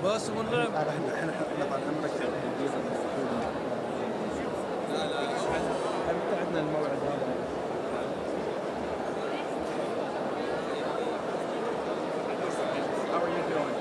بس ونلعب. عندنا الموعد هذا. How are you doing?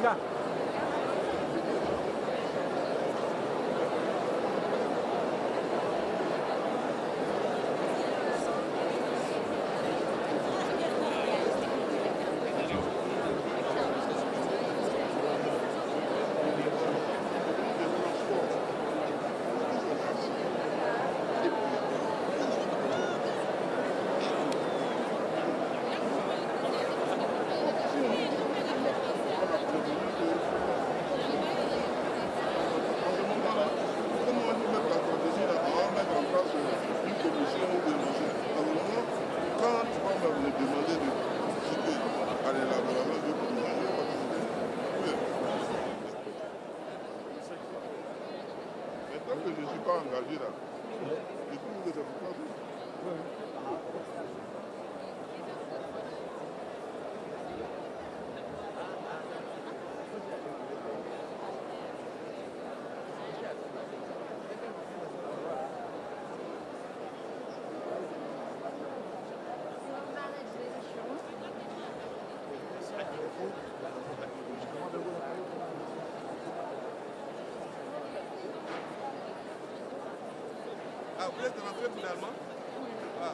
gars. que je ne suis pas engagé là, je trouve que c'est pourquoi. Ah, vous êtes rentré finalement? Ah.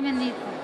climate need.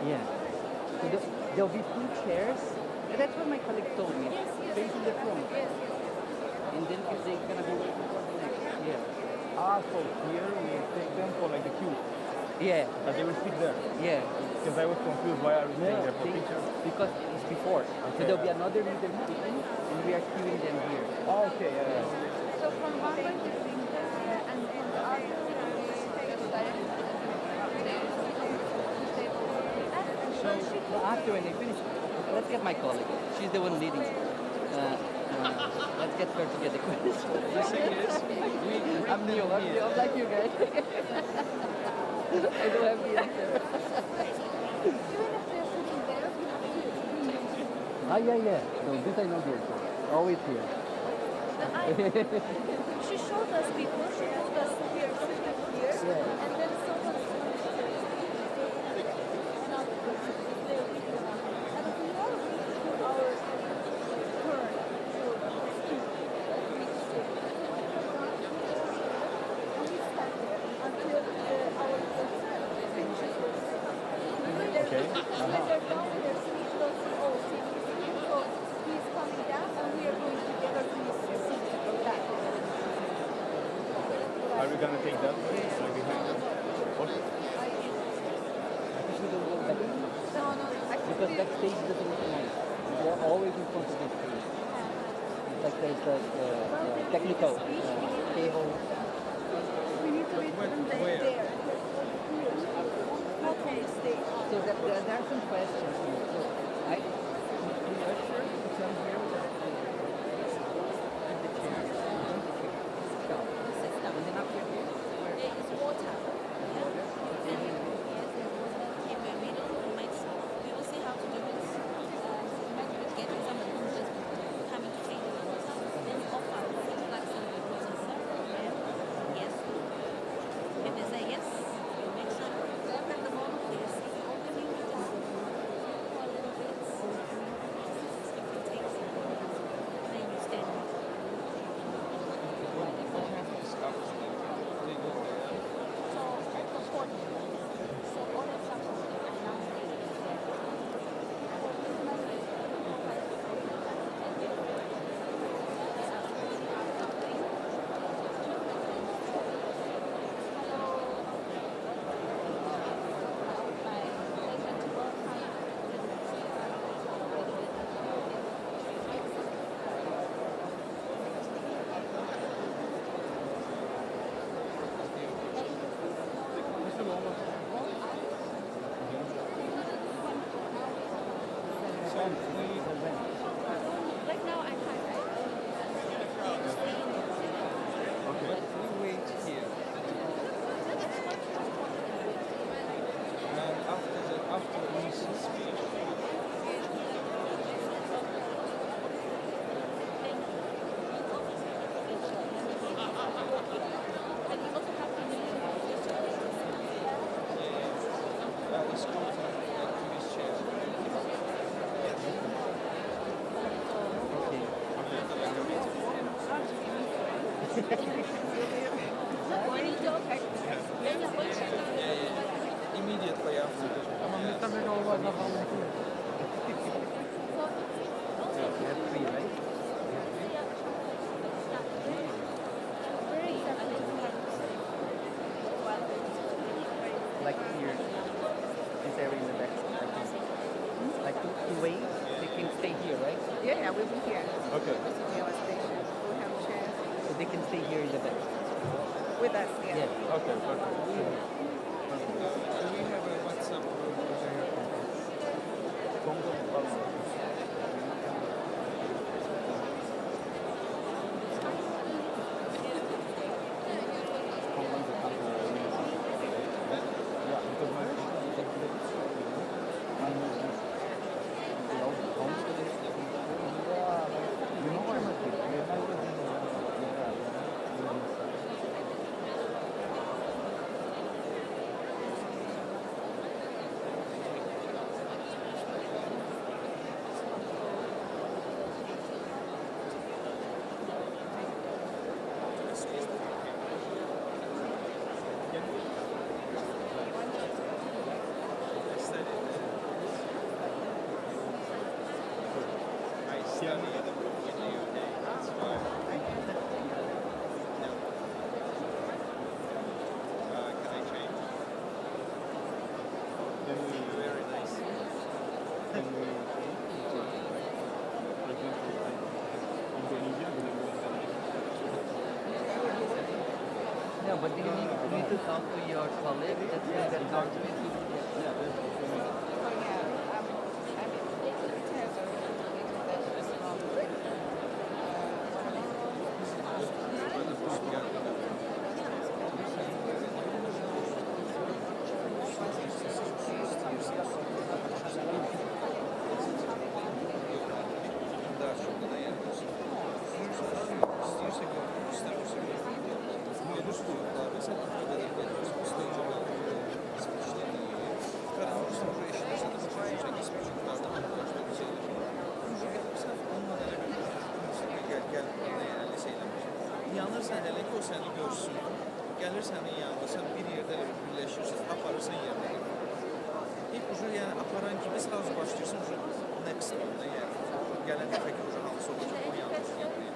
Yeah. So there'll be 2 chairs. And that's what my colleague told me. Facing the front. And then if they're gonna be waiting for the next. Yeah. Ah, so here we take them for like the queue. Yeah. And they will sit there. Yeah. Because I was confused why are we staying there for pictures? Because it's before. Okay. So there'll be another leader meeting and we are queuing them here. Oh, okay, yeah. So from one point to and from the other, So after when they finish, let's get my colleague. She's the one leading. Let's get her to get the questions. The thing is, I'm new. I'm like you guys. I don't have the answer. Ah, yeah. No, this I know the answer. Always here. She showed us before. She told us here, here, and then someone. Are we gonna take that? Because backstage doesn't look nice. They're always in front of the stage. It's like there's the technical cable. We need to be there. Okay, stage. So there are some questions here. So we usher to come here with the chair. And then up here, There is water. We will see how to do it. Getting someone who's just coming to take the water, then offer like some yes. If they say yes, you make sure at the moment they see opening it down for a little bit. If you take it, then you stand. Right now I can't. Okay. We wait here. And after the initial speech. Let's go to this chair. Immediately after this. Like here, this area in the back. Like two ways, they can stay here, right? Yeah, we'll be here. Okay. We have a station. We'll have chairs. So they can stay here in the back. With us, yeah. Yeah. Okay, perfect. Do we have a WhatsApp group? No, but you need to talk to your colleague that is going to be. Yanırsan hele ki o seni görsün. Gelir senin yanında, sen bir yerde birleşirsin, aparırsan yerine. İlk ucu yani aparan kimi sırası başlıyorsun, ucu next onda yani. Gelen efekt ucu hansı olacak, o yanlış yani.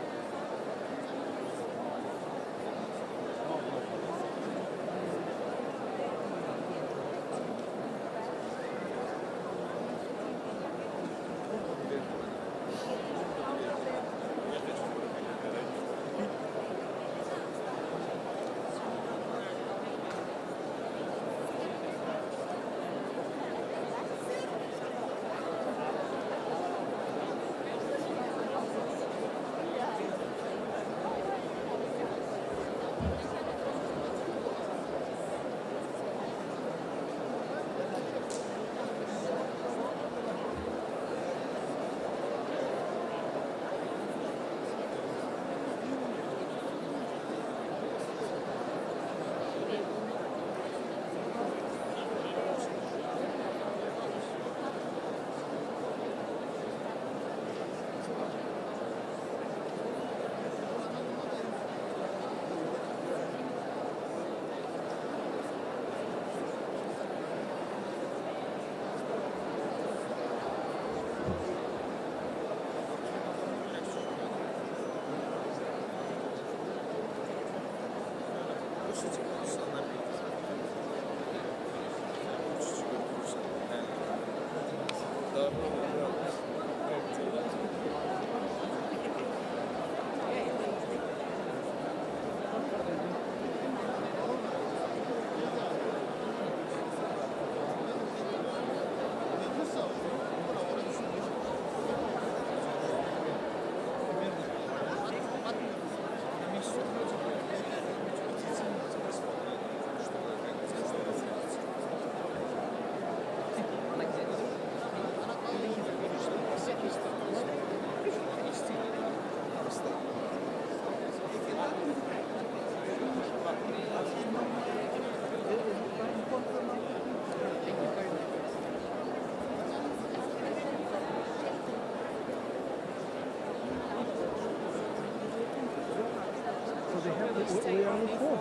they have the, we are on the phone.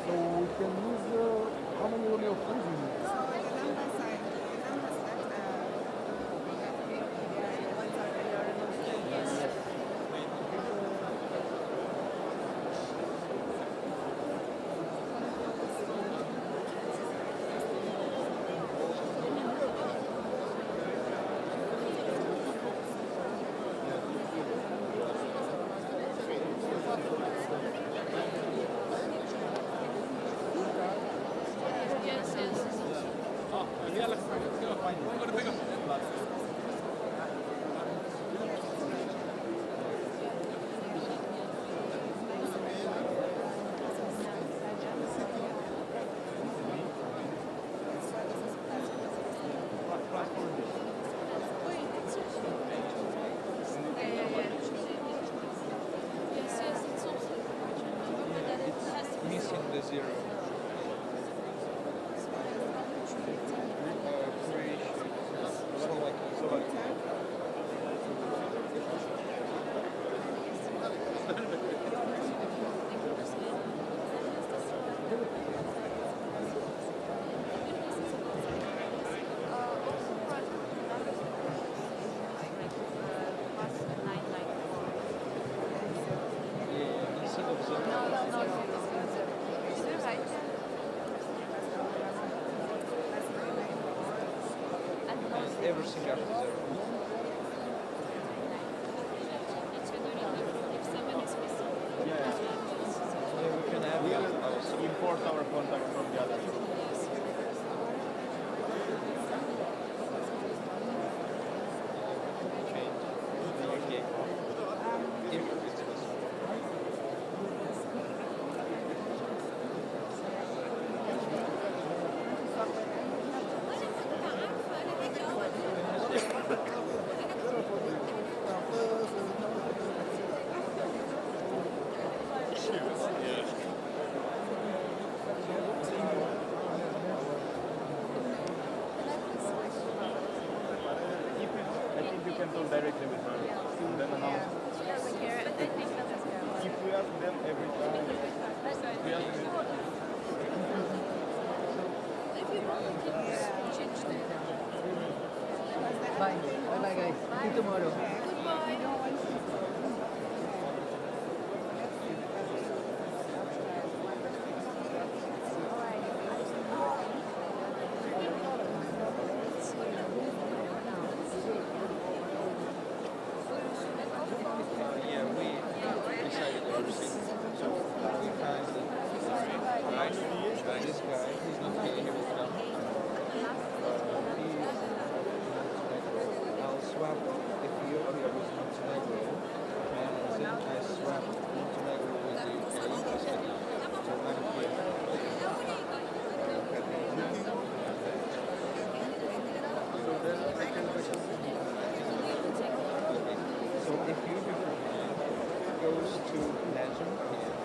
So we can use, how many will your phones you need? everything are preserved. We can have import our contact from the other group. Directly with her. And then announce. If we ask them every time, we ask them. Bye. Bye-bye, guys. See you tomorrow. This guy, he's not here, he will come. I'll swap Ethiopia with Montenegro, and then I swap Montenegro with the UK. So I'm here. So Ethiopia goes to Nazim here,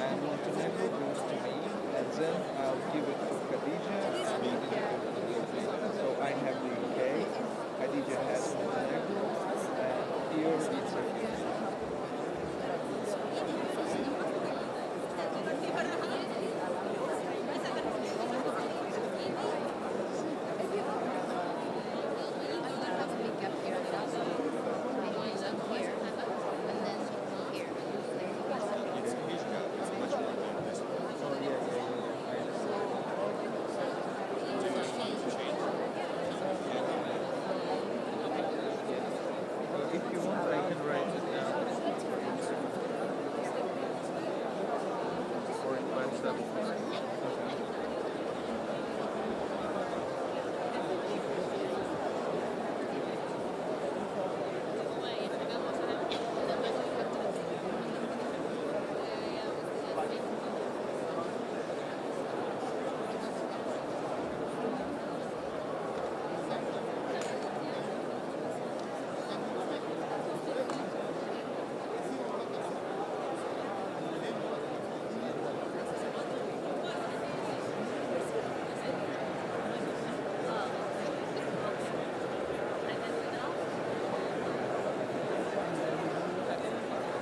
and Montenegro goes to me. And then I'll give it to Khadija and Khadija to the UK. So I have the UK, Khadija has Montenegro, and here it's Ethiopia.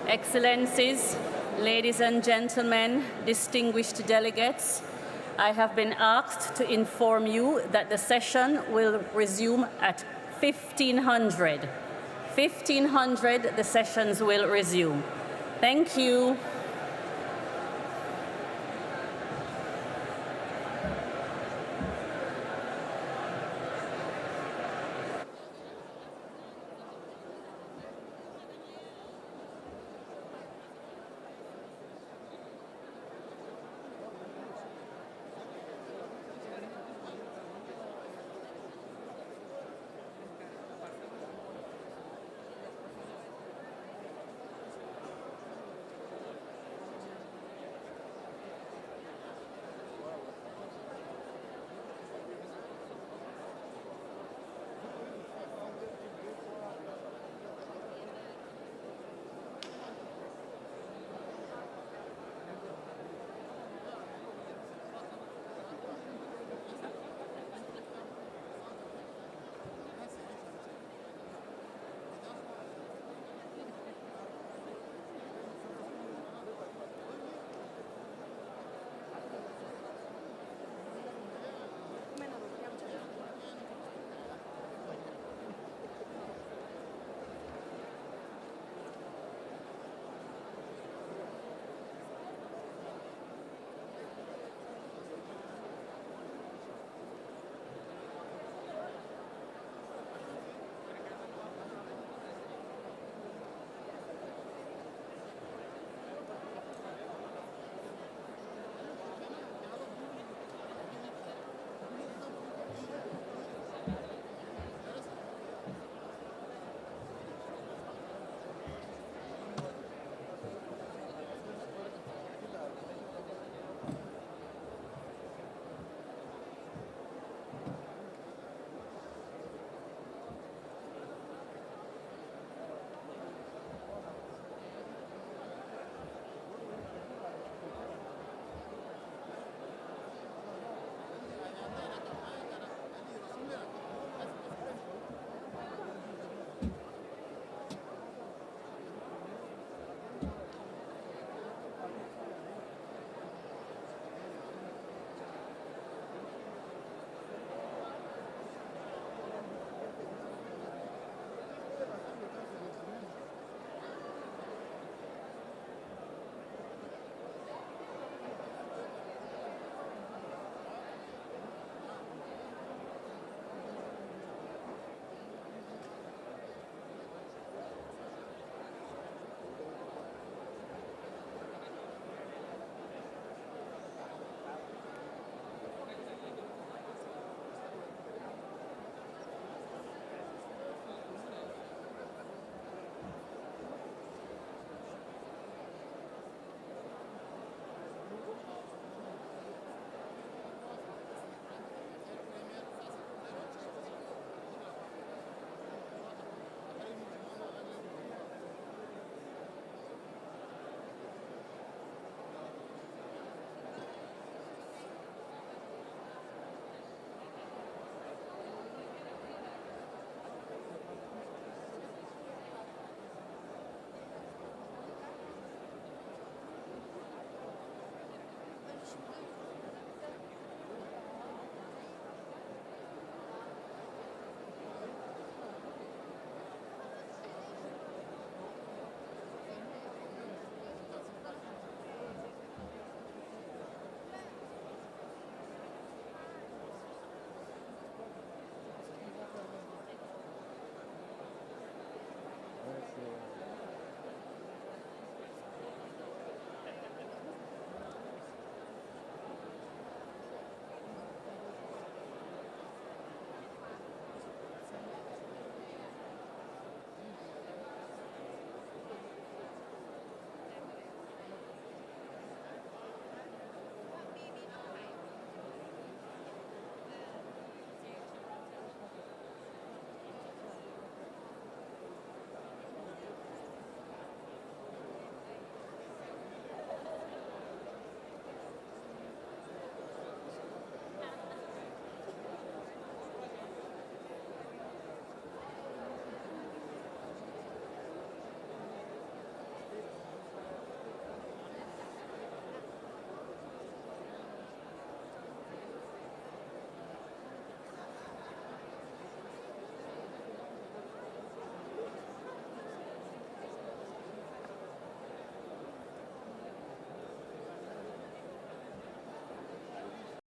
Excellencies, ladies and gentlemen, distinguished delegates, I have been asked to inform you that the session will resume at 1500. 1500, the sessions will resume. Thank you.